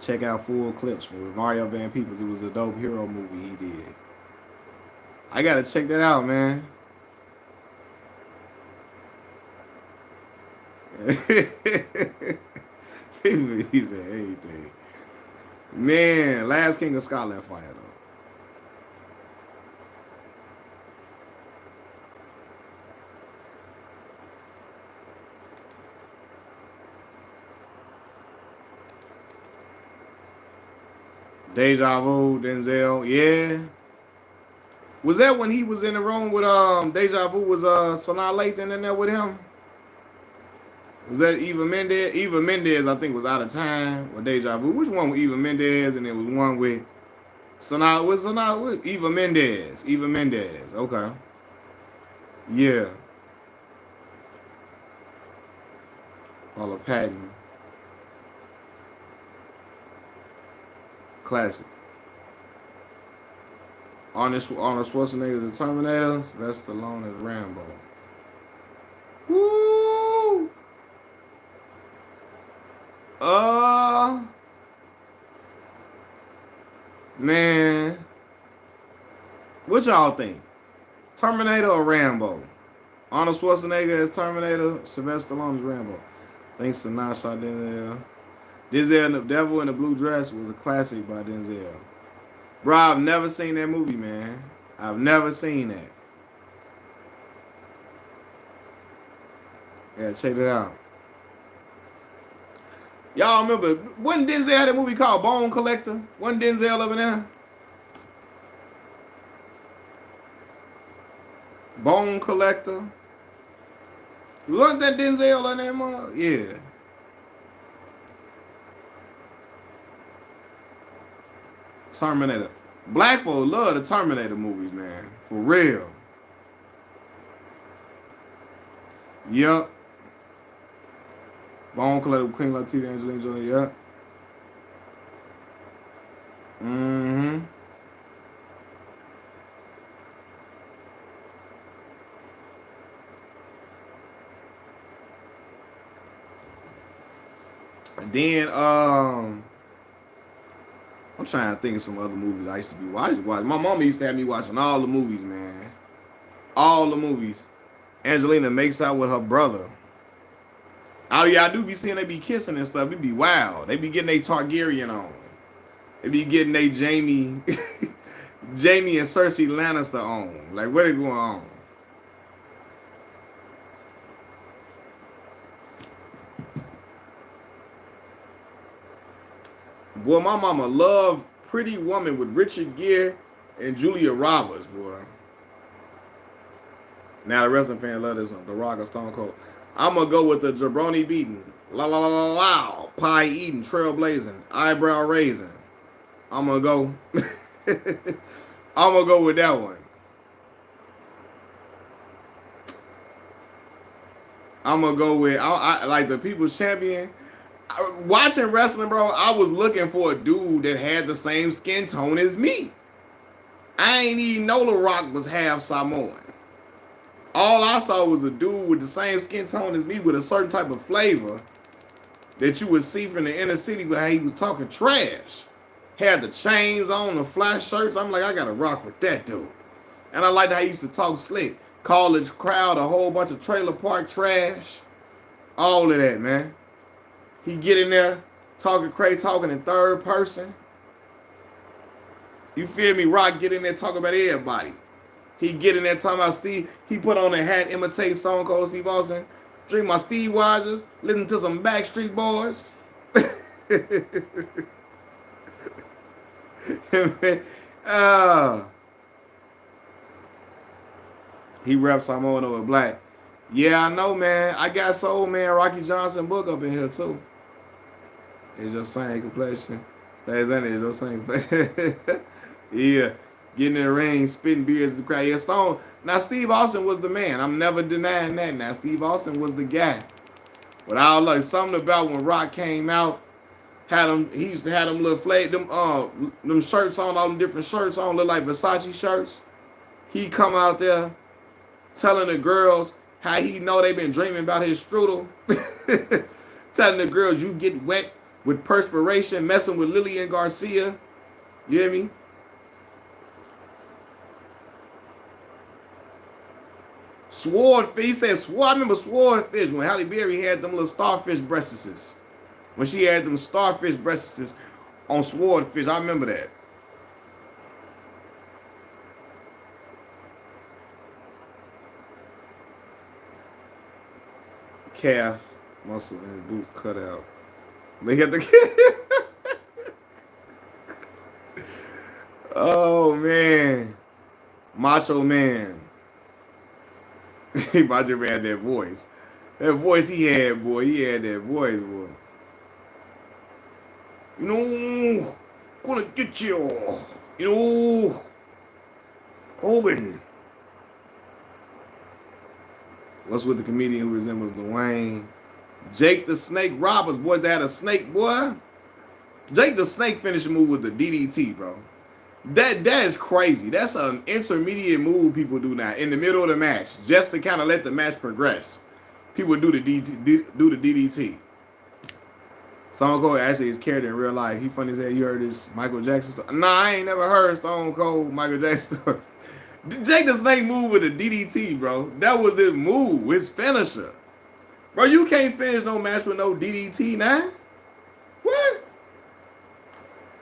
Check out full clips with Mario Van Peebles. It was a dope hero movie he did. I gotta check that out, man. He said anything. Man, Last King of Scotland fire though. Deja Vu, Denzel. Yeah. Was that when he was in the room with Deja Vu? Was Sanaa Lathan in there with him? Was that Eva Mendes? Eva Mendes, I think, was out of time with Deja Vu. Which one with Eva Mendes? And there was one with Sanaa. Was Sanaa with Eva Mendes? Eva Mendes. Okay. Yeah. Paula Patton. Classic. Arnold Schwarzenegger, the Terminator. That's Stallone as Rambo. Woo! Man. What y'all think? Terminator or Rambo? Arnold Schwarzenegger as Terminator, Sylvester Stallone as Rambo. Thanks to Nasha Denzel. Denzel and the Devil in the Blue Dress was a classic by Denzel. Bro, I've never seen that movie, man. I've never seen that. Yeah, check it out. Y'all remember, wasn't Denzel had a movie called Bone Collector? Wasn't Denzel over there? Bone Collector. Wasn't that Denzel on that mother? Yeah. Terminator. Black folk love the Terminator movies, man. For real. Yup. Bone Collector with Queen Latifah, Angelina Jolie. Yup. Mm-hmm. And then I'm trying to think of some other movies I used to be watching. My mama used to have me watching all the movies, man. All the movies. Angelina makes out with her brother. Oh yeah, I do be seeing they be kissing and stuff. It be wild. They be getting a Targaryen on. They be getting a Jamie, Jamie and Cersei Lannister on. Like what is going on? Boy, my mama loved Pretty Woman with Richard Gere and Julia Roberts, boy. Now the wrestling fan love this one. The Rock or Stone Cold. I'm gonna go with the jabroni beating, la la la la la, pie eating, trailblazing, eyebrow raising. I'm gonna go. I'm gonna go with that one. I'm gonna go with I like the People's Champion. Watching wrestling, bro, I was looking for a dude that had the same skin tone as me. I ain't even know The Rock was half Samoan. All I saw was a dude with the same skin tone as me with a certain type of flavor that you would see from the inner city with how he was talking trash. Had the chains on, the flash shirts. I'm like, I gotta rock with that dude. And I liked how he used to talk slick. Call the crowd a whole bunch of trailer park trash. All of that, man. He get in there, talking crazy, talking in third person. You feel me? Rock get in there talking about everybody. He get in there talking about Steve. He put on a hat, imitate Stone Cold Steve Austin. Drink my Steve Rogers. Listen to some Backstreet Boys. He reps Samoan over black. Yeah, I know, man. I got Soul Man Rocky Johnson book up in here too. It's your same complexion. That's in it. It's your same. Yeah. Getting in the ring, spitting beers to the crowd. Yeah, Stone. Now, Steve Austin was the man. I'm never denying that. Now, Steve Austin was the guy. But I was like, something about when Rock came out, had him. He used to have them little them shirts on, all them different shirts on, look like Versace shirts. He come out there telling the girls how he know they been dreaming about his strudel. Telling the girls you get wet with perspiration, messing with Lillian Garcia. You hear me? Swordfish. He said, I remember Swordfish when Halle Berry had them little starfish breastises. When she had them starfish breastises on Swordfish. I remember that. Calf muscle and his boots cut out. They got the Oh man, Macho Man. Macho Man had that voice. That voice he had, boy. He had that voice, boy. You know, gonna get you. You know, Hogan. What's with the comedian who resembles Dwayne? Jake the Snake Roberts, boy, that a snake, boy. Jake the Snake finished the move with the DDT, bro. That is crazy. That's an intermediate move people do now in the middle of the match, just to kind of let the match progress. People do the DDT. Stone Cold actually is character in real life. He funny as hell. You heard this Michael Jackson story? Nah, I ain't never heard Stone Cold Michael Jackson story. Jake the Snake move with the DDT, bro. That was his move, his finisher. Bro, you can't finish no match with no DDT now. What?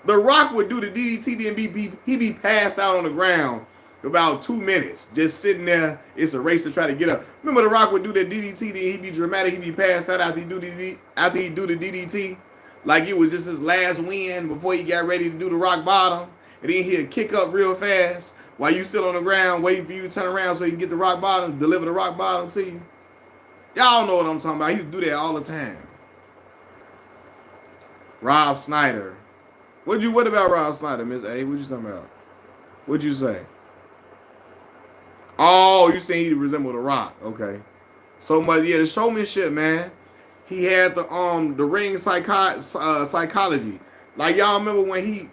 The Rock would do the DDT, then he be passed out on the ground about 2 minutes, just sitting there. It's a race to try to get up. Remember, The Rock would do the DDT, then he'd be dramatic. He'd be passed out after he do the DDT, like it was just his last win before he got ready to do the rock bottom, and then he'd kick up real fast while you still on the ground, waiting for you to turn around so he can get the rock bottom, deliver the rock bottom to you. Y'all know what I'm talking about. He used to do that all the time. Rob Schneider. What about Rob Schneider, Miss A? What you talking about? What'd you say? Oh, you saying he resembled The Rock? Okay. So much, yeah. The showmanship, man. He had the ring psychology. Like y'all remember when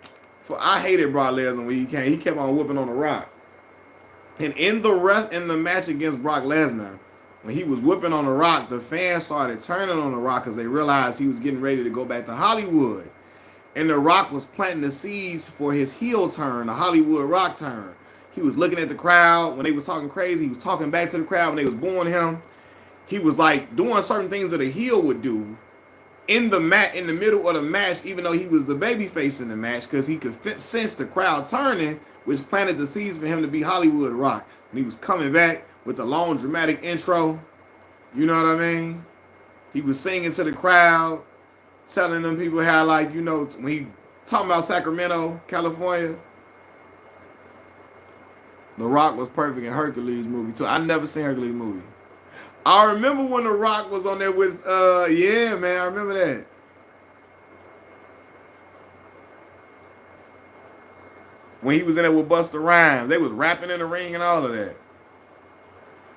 I hated Brock Lesnar when he came. He kept on whooping on The Rock. And in the match against Brock Lesnar, when he was whooping on The Rock, the fans started turning on The Rock because they realized he was getting ready to go back to Hollywood. And The Rock was planting the seeds for his heel turn, the Hollywood Rock turn. He was looking at the crowd when they was talking crazy. He was talking back to the crowd when they was booing him. He was like doing certain things that a heel would do in the middle of the match, even though he was the babyface in the match, because he could sense the crowd turning, which planted the seeds for him to be Hollywood Rock. And he was coming back with the long dramatic intro. You know what I mean? He was singing to the crowd, telling them people how, like, you know, when he talking about Sacramento, California, The Rock was perfect in Hercules movie too. I never seen Hercules movie. I remember when The Rock was on there with, yeah, man, I remember that. When he was in there with Busta Rhymes, they was rapping in the ring and all of that.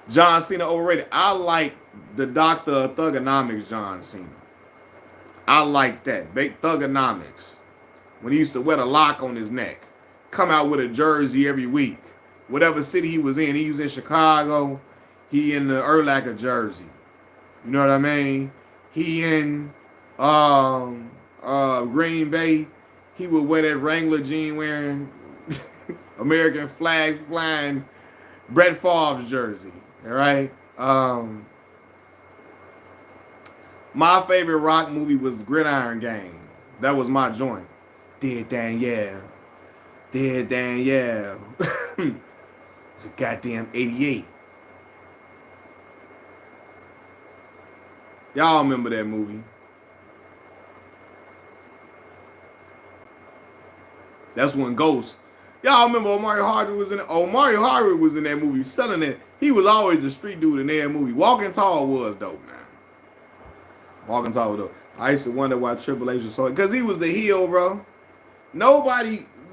John Cena overrated. I like the Doctor of Thugonomics, John Cena. I like that. Big Thugonomics. When he used to wear the lock on his neck. Come out with a jersey every week. Whatever city he was in. He was in Chicago. He in the Urlacher jersey. You know what I mean? He in Green Bay. He would wear that Wrangler jean wearing American flag flying Brett Favre's jersey. All right. My favorite Rock movie was the Gridiron Gang. That was my joint. Dead Danielle. Dead Danielle. It was a goddamn 88. Y'all remember that movie? That's when Ghost. Y'all remember Omari Hardwick was in it? Omari Hardwick was in that movie selling it. He was always a street dude in that movie. Walking Tall was dope, man. Walking Tall was dope. I used to wonder why Triple H was so, because he was the heel, bro.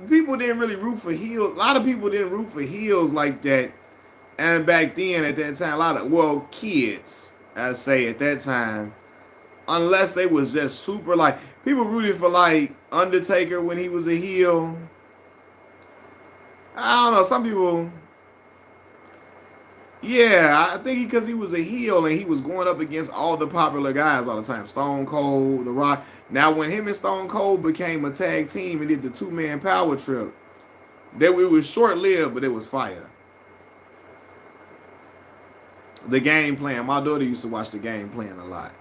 People didn't really root for heels. A lot of people didn't root for heels like that. And back then, at that time, kids, I'd say at that time, unless they was just super, like, people rooted for, like, Undertaker when he was a heel. I don't know, some people, yeah, I think because he was a heel and he was going up against all the popular guys all the time. Stone Cold, The Rock. Now, when him and Stone Cold became a tag team and did the two-man power trip, it was short-lived, but it was fire. The Game Plan. My daughter used to watch The Game Plan a lot.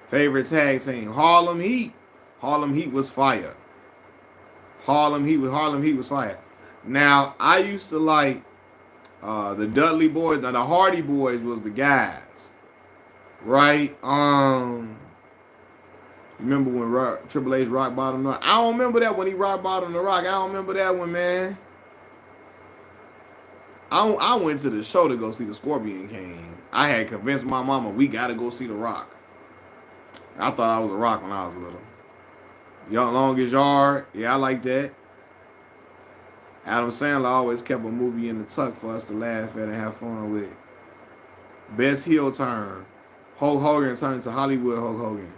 Favorite tag team, Harlem Heat. Harlem Heat was fire. Harlem Heat was fire. Now, I used to like the Dudley Boys. Now, the Hardy Boys was the guys, right? Remember when Triple H rock bottom? I don't remember that when he rock bottom the Rock. I don't remember that one, man. I went to the show to go see the Scorpion King. I had convinced my mama we gotta go see the Rock. I thought I was a Rock when I was little. Young Longest Yard, yeah, I like that. Adam Sandler always kept a movie in the tuck for us to laugh at and have fun with. Best heel turn. Hulk Hogan turned to Hollywood Hulk Hogan.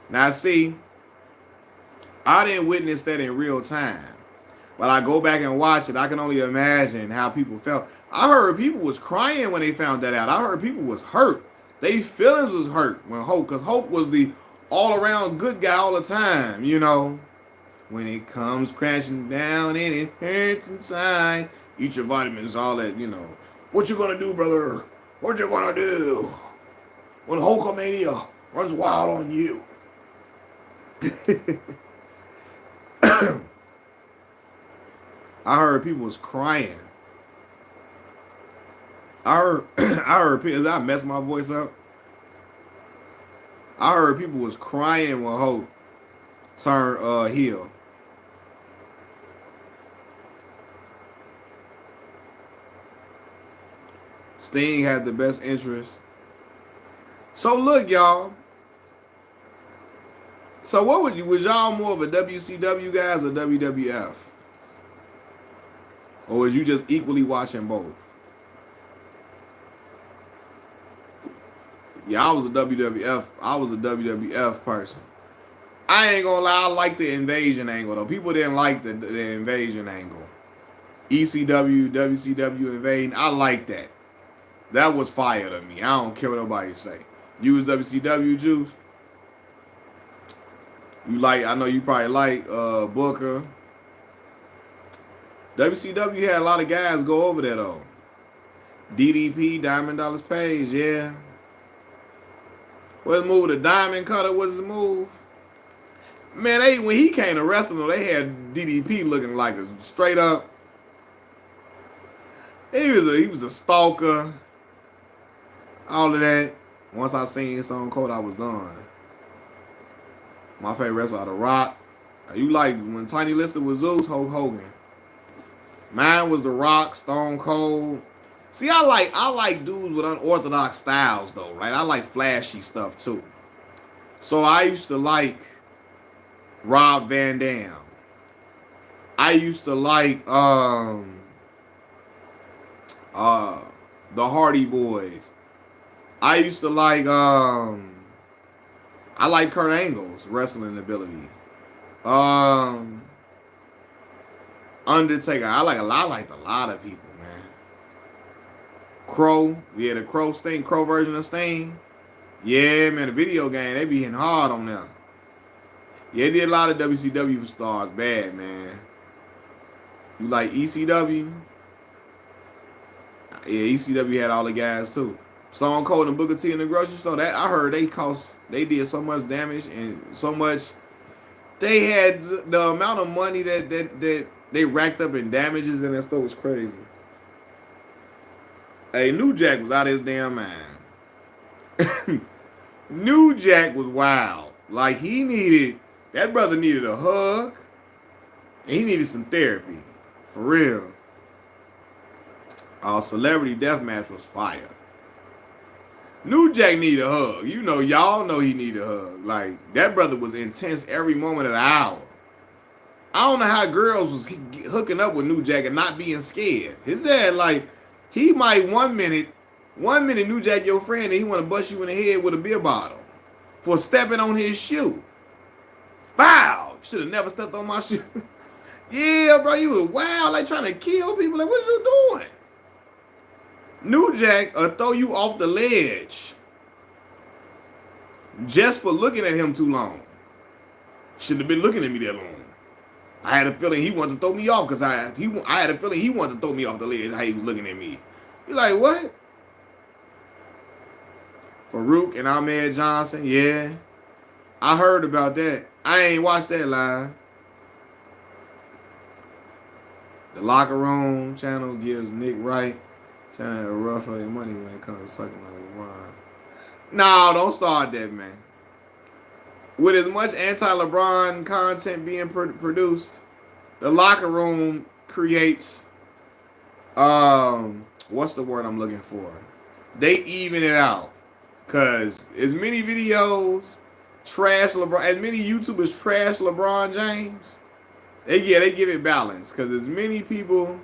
Now see, I didn't witness that in real time. But I go back and watch it. I can only imagine how people felt. I heard people was crying when they found that out. I heard people was hurt. Their feelings was hurt when Hulk, because Hulk was the all-around good guy all the time, you know. When it comes crashing down and it hurts inside. Eat your vitamins, all that, you know. What you gonna do, brother? What you gonna do when Hulkamania runs wild on you? I heard people was crying. I heard people, as I messed my voice up, I heard people was crying when Hulk turned heel. Sting had the best interest. So look, y'all. So what was y'all more of a WCW guys or WWF? Or was you just equally watching both? Yeah, I was a WWF person. I ain't gonna lie, I like the invasion angle though. People didn't like the invasion angle. ECW, WCW invading, I like that. That was fire to me. I don't care what nobody say. You was WCW Juice? You like, I know you probably like Booker. WCW had a lot of guys go over there though. DDP, Diamond Dallas Page, yeah. What's his move? The Diamond Cutter was his move. Man, when he came to wrestling, they had DDP looking like a straight up. He was a stalker. All of that. Once I seen Stone Cold, I was done. My favorite wrestler, The Rock. You like when Tiny Lister was Zeus, Hulk Hogan. Mine was The Rock, Stone Cold. See, I like dudes with unorthodox styles though, right? I like flashy stuff too. So I used to like Rob Van Dam. I used to like the Hardy Boys. I used to like I like Kurt Angle's wrestling ability. Undertaker. I liked a lot of people, man. Crow. Yeah, the Crow version of Sting. Yeah, man, the video game, they be hitting hard on them. Yeah, they did a lot of WCW stars bad, man. You like ECW? Yeah, ECW had all the guys too. Stone Cold and Booker T in the grocery store. That I heard they did so much damage and so much. They had the amount of money that they racked up in damages in that store was crazy. Hey, New Jack was out of his damn mind. New Jack was wild. Like that brother needed a hug. And he needed some therapy. For real. Celebrity Deathmatch was fire. New Jack needed a hug. You know, y'all know he needed a hug. Like, that brother was intense every moment of the hour. I don't know how girls was hooking up with New Jack and not being scared. His head, like, he might one minute New Jack your friend and he want to bust you in the head with a beer bottle for stepping on his shoe. Bow! Should have never stepped on my shoe. Yeah, bro, you was wild, like trying to kill people. Like, what you doing? New Jack throw you off the ledge just for looking at him too long. Shouldn't have been looking at me that long. I had a feeling he wanted to throw me off because I had a feeling he wanted to throw me off the ledge how he was looking at me. You're like, what? Farouk and Ahmed Johnson, yeah. I heard about that. I ain't watched that live. The Locker Room channel gives Nick Wright trying to rough for their money when it comes to sucking on the wine. No, don't start that, man. with as much anti-LeBron content being produced, the locker room creates what's the word I'm looking for? They even it out. Cause as many videos trash LeBron, as many YouTubers trash LeBron James, they give it balance. Cause as many people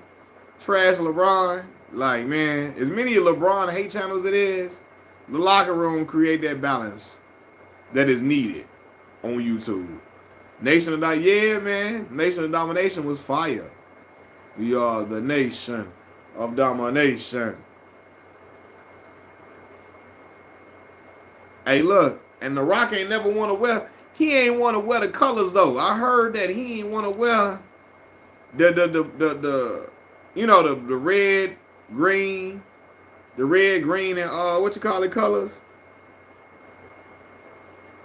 trash LeBron, like man, as many LeBron hate channels it is, the locker room create that balance that is needed on YouTube. Nation of yeah, man. Nation of Domination was fire. We are the nation of domination. Hey, look, and The Rock ain't never want to wear. He ain't want to wear the colors though. I heard that he ain't want to wear the you know the red, green, and what you call it colors.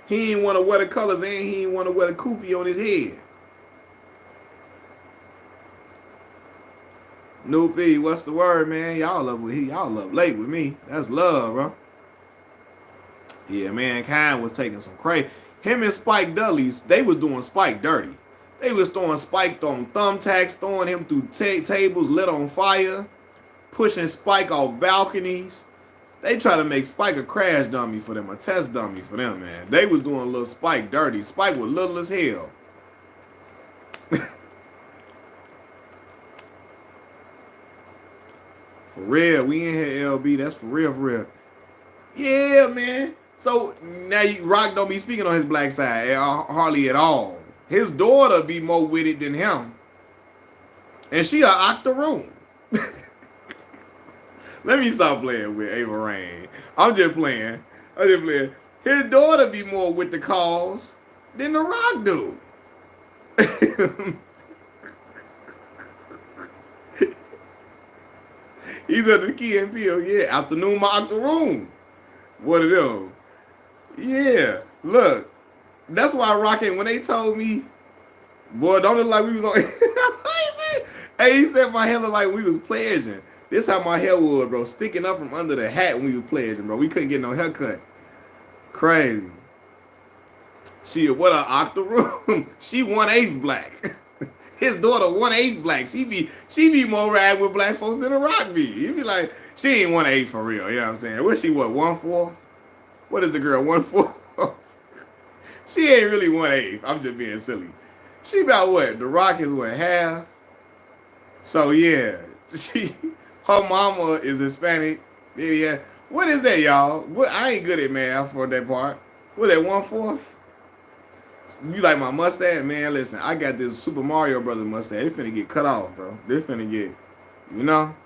He ain't want to wear the colors, and he ain't want to wear the kufi on his head. Noopy, what's the word, man? Y'all love late with me. That's love, bro. Yeah, Mankind was taking some crazy. Him and Spike Dudley's, they was doing Spike dirty. They was throwing Spike on thumbtacks, throwing him through tables lit on fire, pushing Spike off balconies. They try to make Spike a crash dummy for them, a test dummy for them, man. They was doing a little Spike dirty. Spike was little as hell. For real, we in here, LB. That's for real, for real. Yeah, man. So now Rock don't be speaking on his black side hardly at all. His daughter be more with it than him. And she a octoroon. Let me stop playing with Ava Rain. I'm just playing. His daughter be more with the cause than the Rock do. He's at the Key and Peele. Yeah, afternoon, my octoroon. What it is? Yeah, look. That's why Rockin', when they told me, boy, don't look like we was on. Hey, he said my hair looked like we was pledging. This how my hair was, bro, sticking up from under the hat when we were pledging, bro. We couldn't get no haircut. Crazy. She, what a octoroon. She 1/8 black. His daughter 1/8 black. She be more rad with black folks than a Rock be. You be like, she ain't 1/8 for real. You know what I'm saying? What she, what, 1/4? What is the girl, 1/4? She ain't really 1/8. I'm just being silly. She about what? The Rock is what, half? So yeah, her mama is Hispanic. Yeah. What is that, y'all? What, I ain't good at math for that part. What, that 1/4? You like my mustache? Man, listen, I got this Super Mario Brothers mustache. It finna get cut off, bro. They finna get, you know?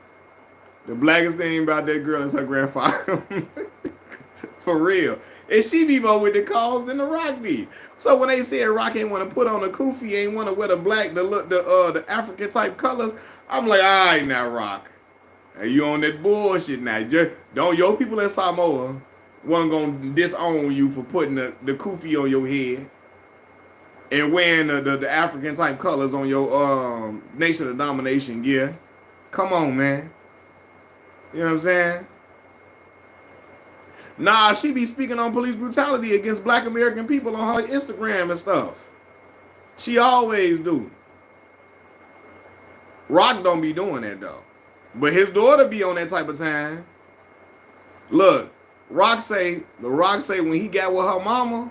The blackest thing about that girl is her grandfather. For real. And she be more with the cause than the Rock be. So when they said Rock ain't want to put on a kufi, ain't want to wear the black, the African type colors, I'm like, all right now, Rock. Hey, you on that bullshit now. Just don't, your people in Samoa wasn't gonna disown you for putting the kufi on your head and wearing the African type colors on your Nation of Domination gear. Come on, man. You know what I'm saying? Nah, she be speaking on police brutality against black American people on her Instagram and stuff. She always do. Rock don't be doing that though. But his daughter be on that type of time. Look, the Rock say when he got with her mama,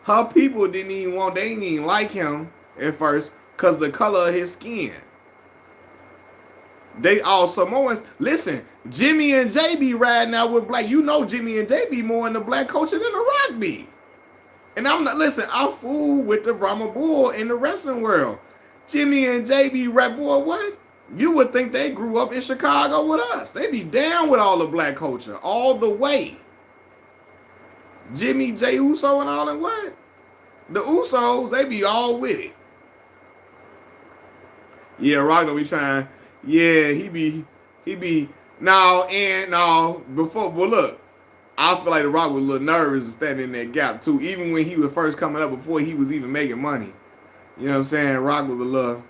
her people they didn't even like him at first because the color of his skin. They all Samoans. Listen, Jimmy and Jay be riding out with black. You know Jimmy and Jay be more in the black culture than the Rock be. And I'm not, listen, I fool with the Brahma Bull in the wrestling world. Jimmy and Jay be rap, boy, what? You would think they grew up in Chicago with us. They be down with all the black culture, all the way. Jimmy, Jay Uso and all that, what? The Usos, they be all with it. Yeah, Rock don't be trying. Yeah, he be before. Well, look, I feel like the Rock was a little nervous standing in that gap too. Even when he was first coming up, before he was even making money, you know what I'm saying? Rock was a little.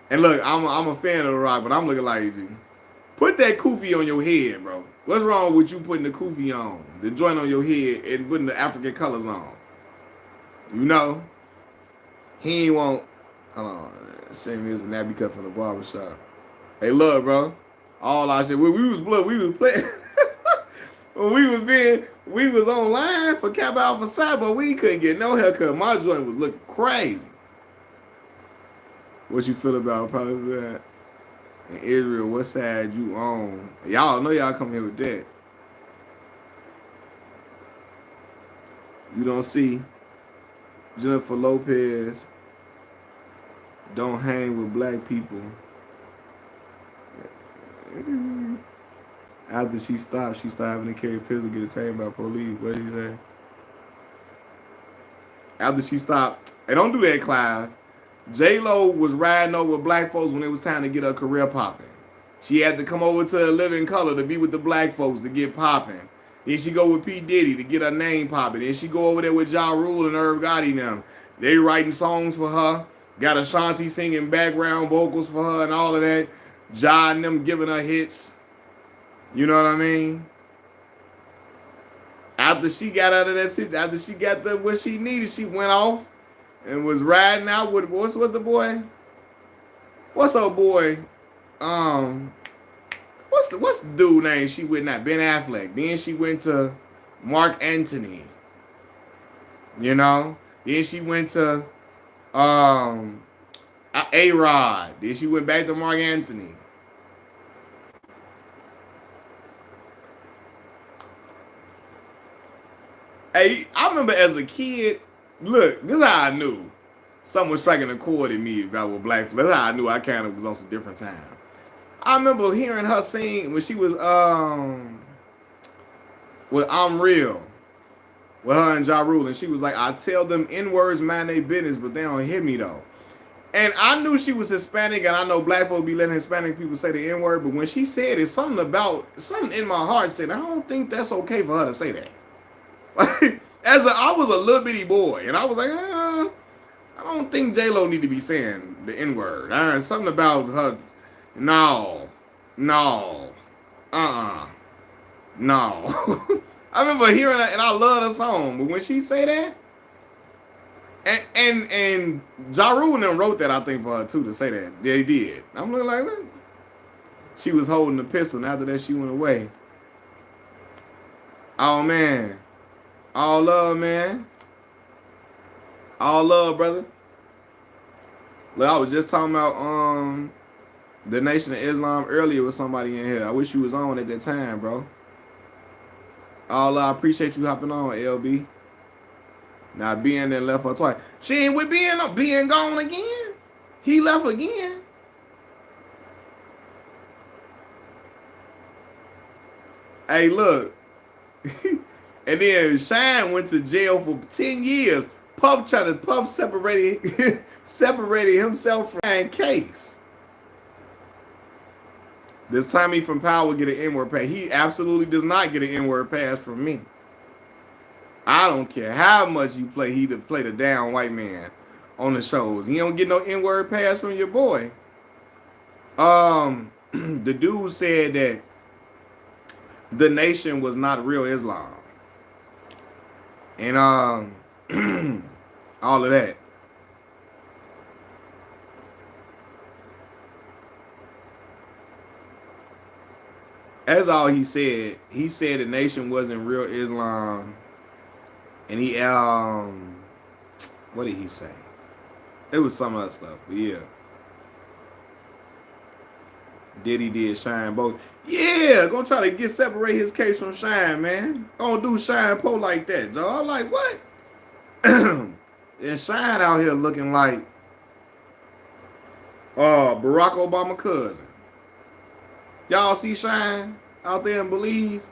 And look, I'm a fan of the Rock, but I'm looking like you. Put that kufi on your head, bro. What's wrong with you putting the kufi on, the joint on your head, and putting the African colors on? You know, he ain't want. Hold on, send me as a nappy cut from the barbershop. Hey, look, bro. All our shit. We was blood. We was playing. When we was online for Kappa Alpha Psi, but we couldn't get no haircut. My joint was looking crazy. What you feel about Palestine and Israel? What side you on? Y'all know y'all come here with that. You don't see Jennifer Lopez don't hang with black people. After she stopped having to carry a pistol, get detained by police. What did he say? After she stopped, and don't do that, Clive. J-Lo was riding over with black folks when it was time to get her career popping. She had to come over to Living Color to be with the black folks to get popping. Then she go with P. Diddy to get her name popping. Then she go over there with Ja Rule and Irv Gotti and them. They writing songs for her. Got Ashanti singing background vocals for her and all of that. Ja and them giving her hits. You know what I mean? After she got out of that situation, after she got what she needed, she went off and was riding out with what's the boy? What's her boy? What's the dude name she with now? Ben Affleck. Then she went to Mark Anthony. You know? Then she went to A-Rod. Then she went back to Mark Anthony. Hey, I remember as a kid, look, this is how I knew someone was striking a chord in me about what black. That's how I knew I kind of was on some different time. I remember hearing her sing when she was with I'm Real with her and Ja Rule, and she was like, I tell them N-words mind they business, but they don't hear me though. And I knew she was Hispanic, and I know black folks be letting Hispanic people say the N-word, but when she said it, something in my heart said, I don't think that's okay for her to say that. Like, I was a little bitty boy, and I was like, I don't think J-Lo need to be saying the N-word. Something about her. No. No. I remember hearing that, and I love the song, but when she say that, and Ja Rule and them wrote that, I think, for her too, to say that. They did. I'm looking like, what? She was holding the pistol, and after that, she went away. Oh, man. All love, man. All love, brother. Look, I was just talking about the Nation of Islam earlier with somebody in here. I wish you was on at that time, bro. All love. I appreciate you hopping on, LB. Now, Ben then left her twice. She ain't with Ben gone again. He left again. Hey, look. And then Shine went to jail for 10 years. Puff separated himself from Shine case. Does Tommy from Power get an N-word pass? He absolutely does not get an N-word pass from me. I don't care how much you play. He to play the down white man on the shows. You don't get no N-word pass from your boy. The dude said that the Nation was not real Islam. And all of that. That's all he said. He said the Nation wasn't real Islam. And he what did he say? It was some other stuff, but yeah. Diddy did Shine both. Yeah, gonna try to separate his case from Shine, man. Don't do Shine Poe like that, dog. Like what? And Shine out here looking like Barack Obama cousin. Y'all see Shine out there in Belize?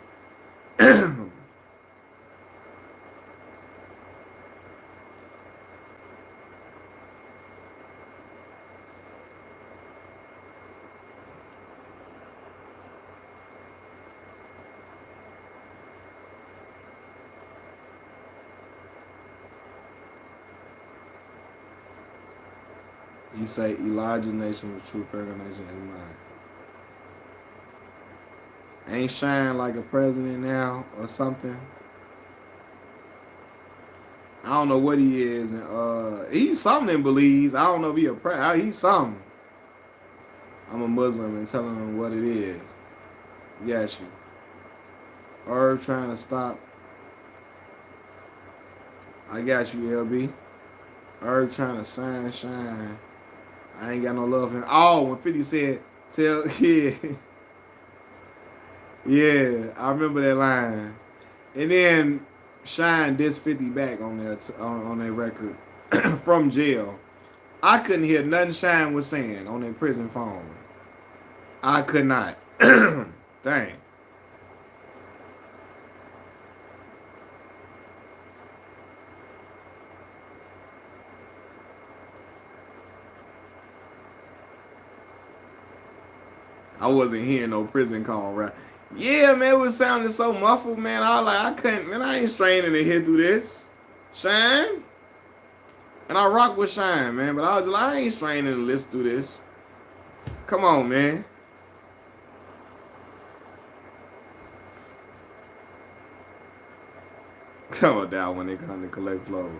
You say Elijah Nation was true, Farrakhan Nation is mine. Ain't Shine like a president now or something? I don't know what he is, and he's something in Belize. I don't know if he a prayer. He's something. I'm a Muslim and telling him what it is. Got you. Herb trying to stop. I got you, LB. Herb trying to shine. I ain't got no love for him. Oh, when 50 said, tell, yeah. Yeah, I remember that line. And then Shine dissed 50 back on their record from jail. I couldn't hear nothing Shine was saying on their prison phone. I could not. Dang. I wasn't hearing no prison call, right? Yeah, man, it was sounding so muffled, man. I was like, I couldn't, man, I ain't straining to hear through this. Shine? And I rock with Shine, man, but I was like, I ain't straining to listen through this. Come on, man. Come on down when they come to collect flow.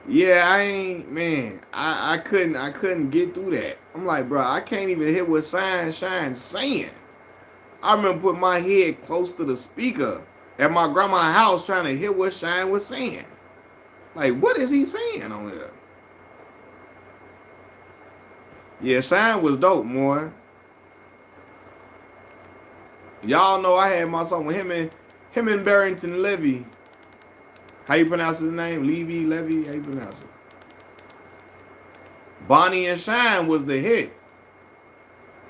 Yeah, I ain't, man. I couldn't get through that. I'm like, bro, I can't even hear what Shine saying. I remember putting my head close to the speaker at my grandma's house trying to hear what Shine was saying. Like, what is he saying on here? Yeah, Shine was dope, more. Y'all know I had my song with him and Barrington Levy. How you pronounce his name? Levy? How you pronounce it? Bonnie and Shine was the hit.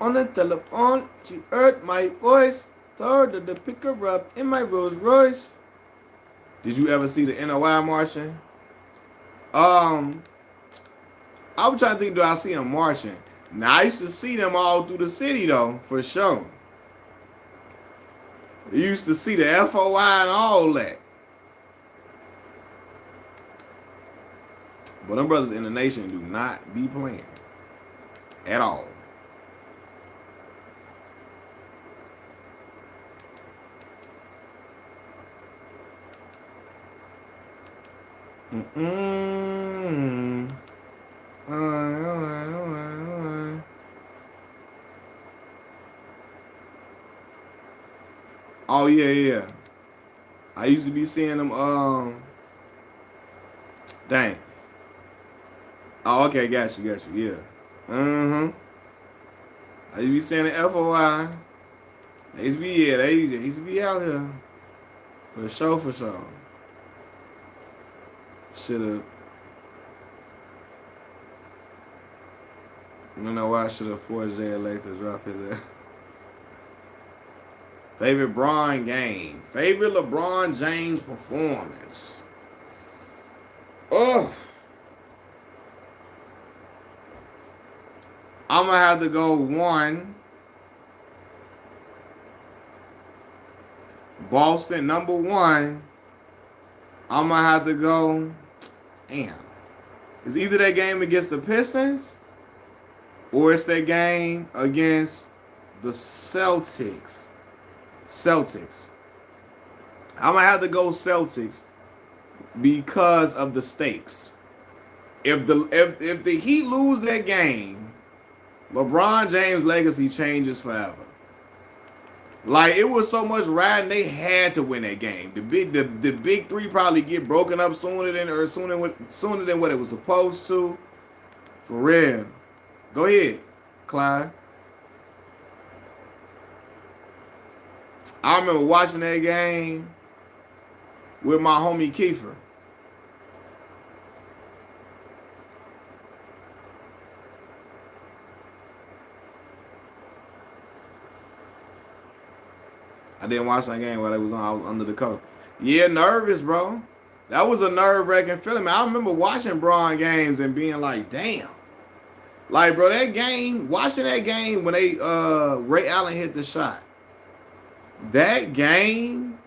On the telephone, she heard my voice. Told her to pick her up in my Rolls Royce. Did you ever see the NOI marching? I was trying to think, do I see them marching? Now, I used to see them all through the city, though, for sure. You used to see the FOI and all that. But them brothers in the nation do not be playing at all. Oh yeah. I used to be seeing them. Dang. Oh, okay, got you. Yeah. I used to be seeing the FOI. They used to be out here. For sure. Should've. I don't know why I should have forced Jay Lake to drop his ass. Favorite Bron game. Favorite LeBron James performance. Oh. I'm going to have to go one. Boston, number one. I'm going to have to go. Damn. It's either that game against the Pistons or it's that game against the Celtics. I'm going to have to go Celtics because of the stakes. If the Heat lose that game, LeBron James' legacy changes forever. Like, it was so much riding, they had to win that game. The big three probably get broken up sooner than what it was supposed to. For real. Go ahead, Clyde. I remember watching that game with my homie Kiefer. I didn't watch that game while it was on. I was under the coat. Yeah, nervous, bro. That was a nerve-wracking feeling. Man, I remember watching Bron games and being like, damn. Like, bro, watching that game when Ray Allen hit the shot. That game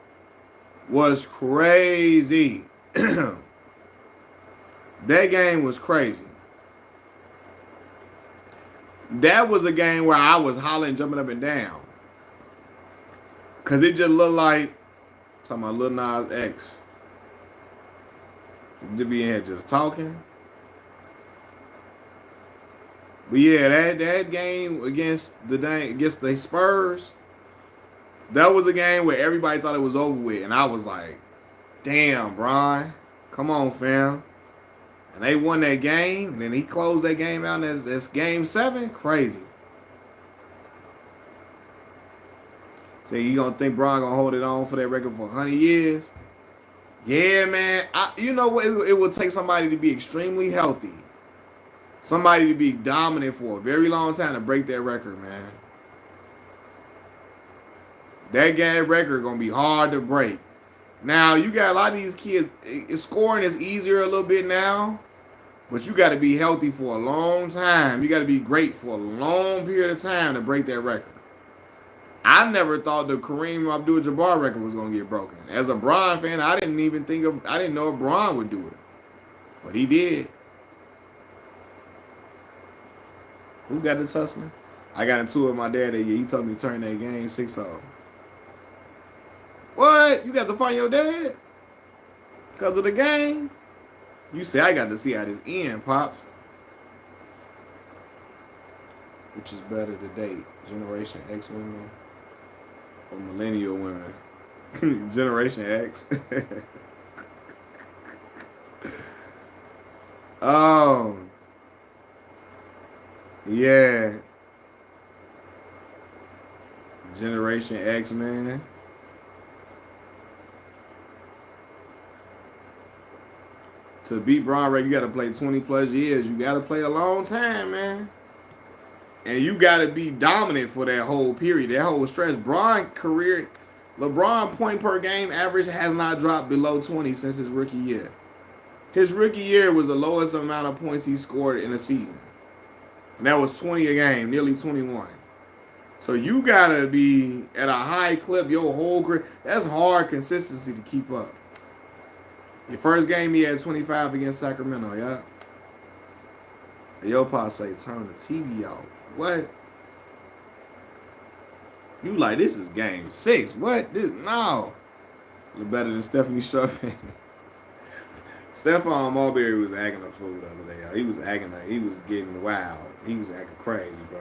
was crazy. That game was crazy. That was a game where I was hollering, jumping up and down. Because it just looked like, talking about Lil Nas X. To be in here just talking. But yeah, that game against the Spurs, that was a game where everybody thought it was over with, and I was like, "Damn, Bron, come on, fam." And they won that game, and then he closed that game out. And that's game 7, crazy. So you gonna think Bron gonna hold it on for that record for 100 years? Yeah, man. You know what? It would take somebody to be extremely healthy, somebody to be dominant for a very long time to break that record, man. That game record gonna be hard to break. Now you got a lot of these kids. Scoring is easier a little bit now, but you got to be healthy for a long time. You got to be great for a long period of time to break that record. I never thought the Kareem Abdul-Jabbar record was gonna get broken. As a Bron fan, I didn't know if Bron would do it, but he did. Who got the tussling? I got into it with my dad that year. He told me to turn that game 6-0. What? You got to fight your dad because of the game? You say I got to see how this end, pops. Which is better to date, Generation X women or millennial women? Generation X. Oh, yeah. Generation X, man. To beat Bron Ray, you got to play 20 plus years. You got to play a long time, man. And you got to be dominant for that whole period, that whole stretch. LeBron point per game average has not dropped below 20 since his rookie year. His rookie year was the lowest amount of points he scored in a season. And that was 20 a game, nearly 21. So you got to be at a high clip your whole career. That's hard consistency to keep up. Your first game, he had 25 against Sacramento, yeah? Yo, Pa say, turn the TV off. What? You like, this is game 6. What? No. Look better than Stephanie Sharp. Stephon Marbury was acting a fool the other day. He was getting wild. He was acting crazy, bro.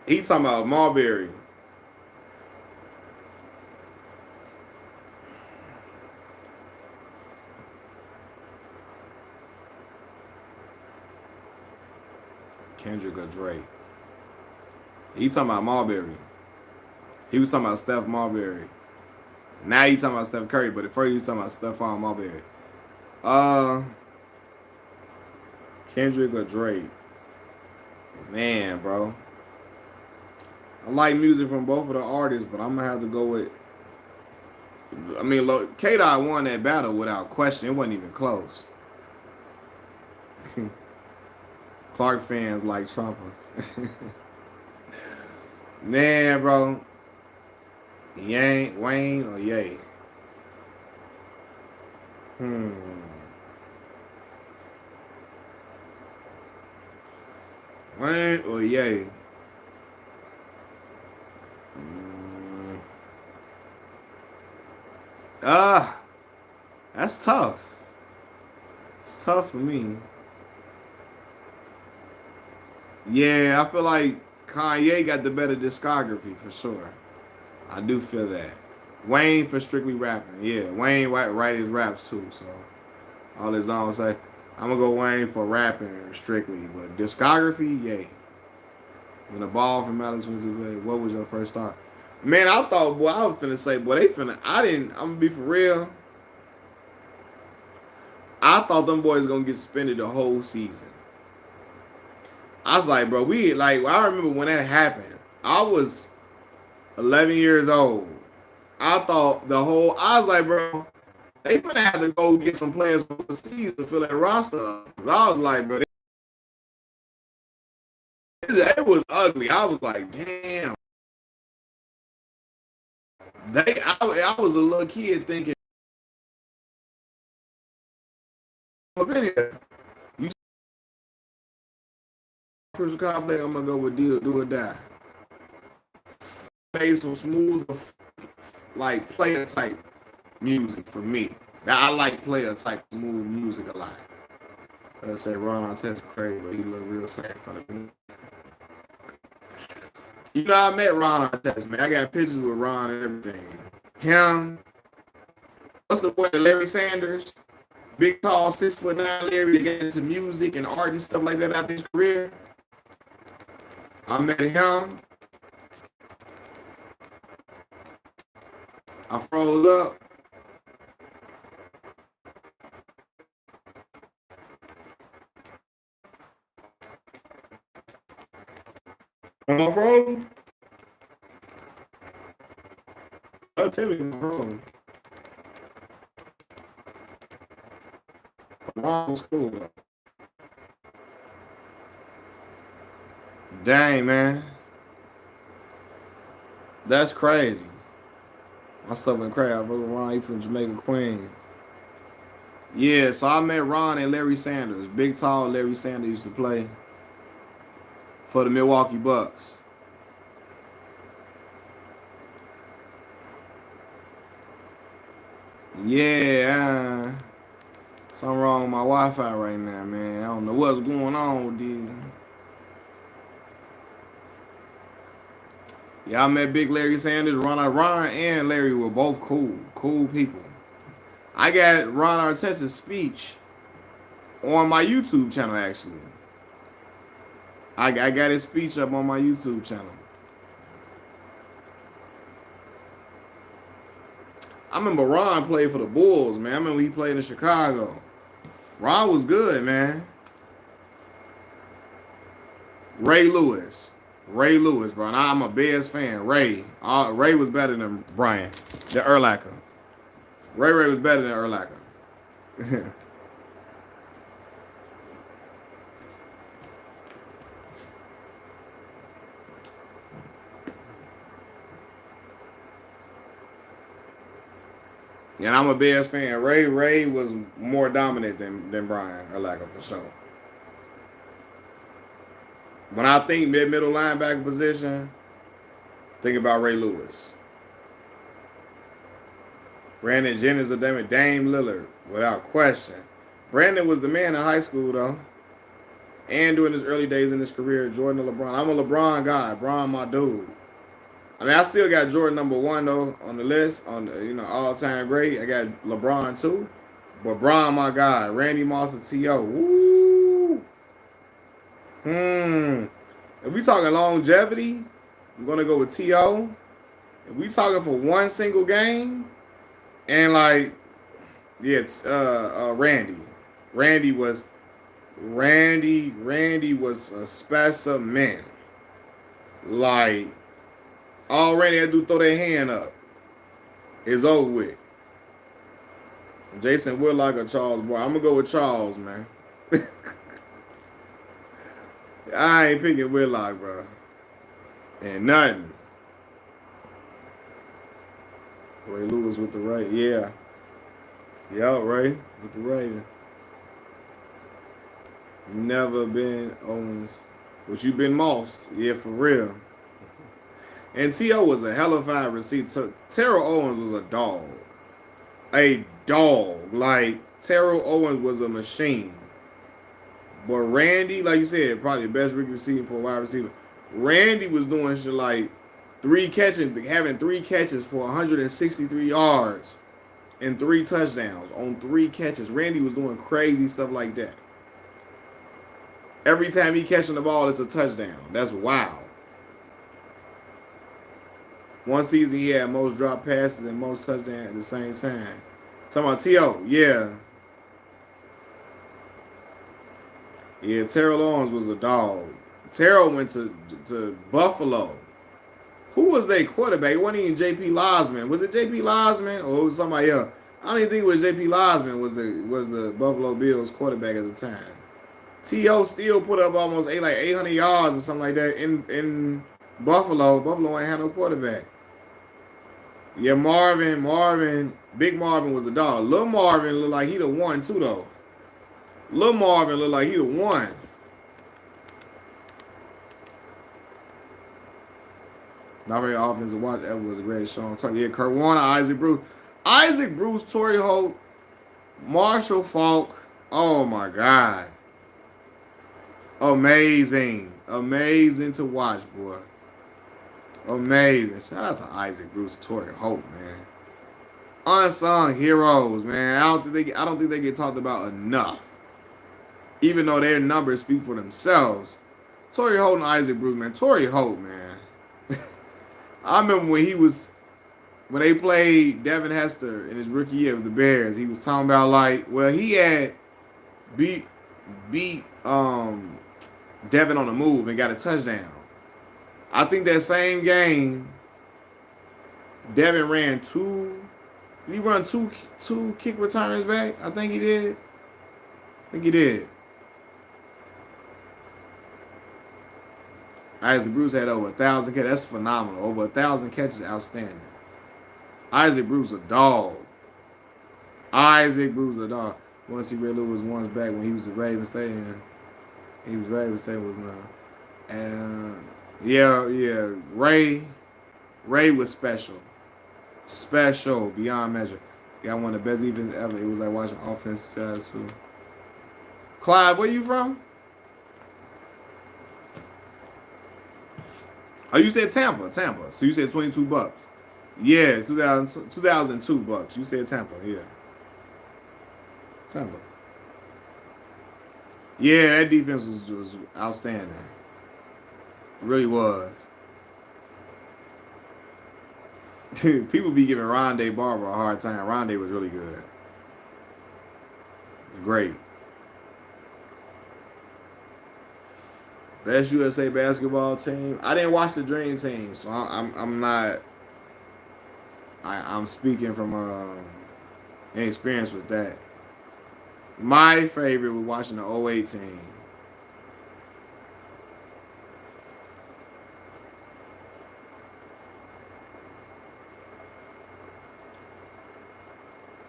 He talking about Marbury. Kendrick or Drake. He talking about Marbury. He was talking about Steph Marbury. Now he talking about Steph Curry, but at first he was talking about Stephon Marbury. Kendrick or Drake. Man, bro. I like music from both of the artists, but I'm gonna have to go with. I mean, K-Dot won that battle without question. It wasn't even close. Clark fans like Trumper. Man, bro. Wayne or Ye? Wayne or Ye? That's tough. It's tough for me. Yeah, I feel like Kanye got the better discography for sure. I do feel that. Wayne for strictly rapping. Yeah, Wayne write his raps too, so all his own say. I'm gonna go Wayne for rapping strictly, but discography, yeah. When the ball from Alice was away, what was your first start? Man, I thought, boy, I was finna say, boy, I'm gonna be for real. I thought them boys gonna get suspended the whole season. I was like, bro, I remember when that happened. I was 11 years old. I was like, bro, they gonna have to go get some players overseas to fill that roster. Cause I was like, bro, it was ugly. I was like, damn. I was a little kid thinking video. You Crucial Conflict, I'm gonna go with Do or Die. Made some smooth, like player type music for me. Now I like player type smooth music a lot. I say Ron Artest crazy, but he look real sad for me. You know, I met Ron Artest, man. I got pictures with Ron and everything. Him. What's the boy, Larry Sanders? Big, tall, 6'9" Larry that get into music and art and stuff like that after his career. I met him. I froze up. Am I frozen? I'll tell you I'm frozen. Ron was cool though. Dang, man. That's crazy. My stuff went crazy. I fuck with Ron, he from Jamaica, Queen. Yeah, so I met Ron and Larry Sanders. Big, tall Larry Sanders used to play for the Milwaukee Bucks. Yeah, something wrong with my Wi-Fi right now, man. I don't know what's going on with these. Yeah, I met Big Larry Sanders. Ron and Larry were both cool people. I got Ron Artest's speech on my YouTube channel, actually. I got his speech up on my YouTube channel. I remember Ron played for the Bulls, man. I remember he played in Chicago. Ron was good, man. Ray Lewis, bro. And I'm a Bears fan. Ray was better than Brian, than Urlacher. Ray was better than Urlacher. And I'm a Bears fan. Ray was more dominant than Brian Urlacher for sure. When I think middle linebacker position, think about Ray Lewis. Brandon Jennings or Dame Lillard, without question. Brandon was the man in high school, though. And during his early days in his career, Jordan or LeBron. I'm a LeBron guy. LeBron, my dude. I mean, I still got Jordan #1, though, on the list. On the, all-time great. I got LeBron, too. But Bron, my guy. Randy Moss and T.O. Woo! If we talking longevity, I'm going to go with T.O. If we talking for one single game, and like, yeah, it's Randy. Randy was a specimen. Like, all Randy had to do throw their hand up. It's over with. Jason Whitlock or Charles Boy. I'm gonna go with Charles, man. I ain't picking Whitlock, bro. And nothing. Ray Lewis with the right, yeah. Yeah, Ray with the right. Never been Owens. But you been Mossed. Yeah, for real. And T.O. was a hell of a fine receiver. Terrell Owens was a dog. A dog. Like, Terrell Owens was a machine. But Randy, like you said, probably the best rookie receiver for a wide receiver. Randy was doing shit like having 3 catches for 163 yards and 3 touchdowns on 3 catches. Randy was doing crazy stuff like that. Every time he catching the ball, it's a touchdown. That's wild. One season he had most drop passes and most touchdowns at the same time. Talking about T.O., yeah. Yeah, Terrell Owens was a dog. Terrell went to Buffalo. Who was their quarterback? It wasn't even J.P. Losman. Was it J.P. Losman or was somebody else? I don't even think it was J.P. Losman was the Buffalo Bills quarterback at the time. T.O. still put up almost 800 yards or something like that in Buffalo. Buffalo ain't had no quarterback. Yeah, Big Marvin was a dog. Lil Marvin looked like he the one too, though. Lil Marvin look like he the one. Not very offensive watch ever was a great Sean Tucker. Yeah, Kurt Warner, Isaac Bruce. Isaac Bruce, Torrey Holt, Marshall Faulk. Oh my God. Amazing. Amazing to watch, boy. Amazing. Shout out to Isaac Bruce, Torrey Holt, man. Unsung heroes, man. I don't think they get talked about enough. Even though their numbers speak for themselves. Torrey Holt and Isaac Bruce, man. Torrey Holt, man. I remember when they played Devin Hester in his rookie year with the Bears, he was talking about he had beat Devin on the move and got a touchdown. I think that same game, Devin ran two. Did he run two kick returns back? I think he did. Isaac Bruce had over 1,000 catches. That's phenomenal. Over 1,000 catches, outstanding. Isaac Bruce a dog. Once he really was once back when he was at Raven Stadium. He was Raven Stadium was now. And yeah. Ray was special. Special beyond measure. Got one of the best defenses ever. It was like watching offense too. Clyde, where you from? Oh, you said Tampa. So you said $22. Yeah, 2002 bucks. You said Tampa, yeah. Tampa. Yeah, that defense was outstanding. It really was. People be giving Rondé Barber a hard time. Rondé was really good. Great. Best USA basketball team. I didn't watch the Dream Team, so I'm not. I'm speaking from experience with that. My favorite was watching the 08 team.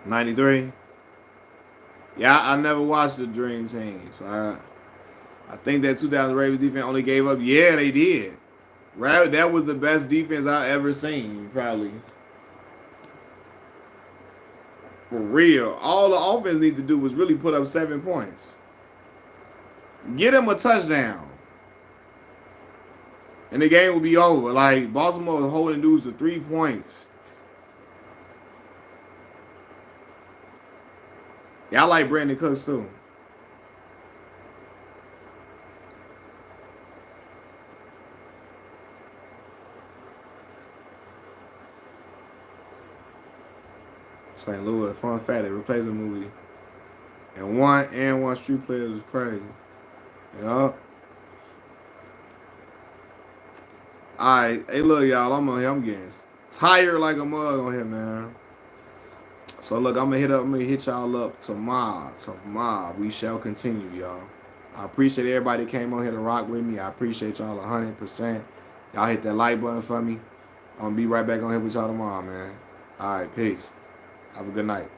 '93. Yeah, I never watched the Dream Team, so I think that 2000 Ravens defense only gave up. Yeah, they did. Right, that was the best defense I ever seen, probably. For real. All the offense need to do was really put up 7 points. Get him a touchdown. And the game will be over. Like, Baltimore was holding dudes to 3 points. Yeah, I like Brandon Cooks too. St. Louis, fun fact, it replaced a movie. And one street players was crazy. Yup. Alright, hey look y'all, I'm on here. I'm getting tired like a mug on here, man. So look, I'm gonna hit y'all up tomorrow. Tomorrow. We shall continue, y'all. I appreciate everybody that came on here to rock with me. I appreciate y'all 100%. Y'all hit that like button for me. I'm gonna be right back on here with y'all tomorrow, man. Alright, peace. Have a good night.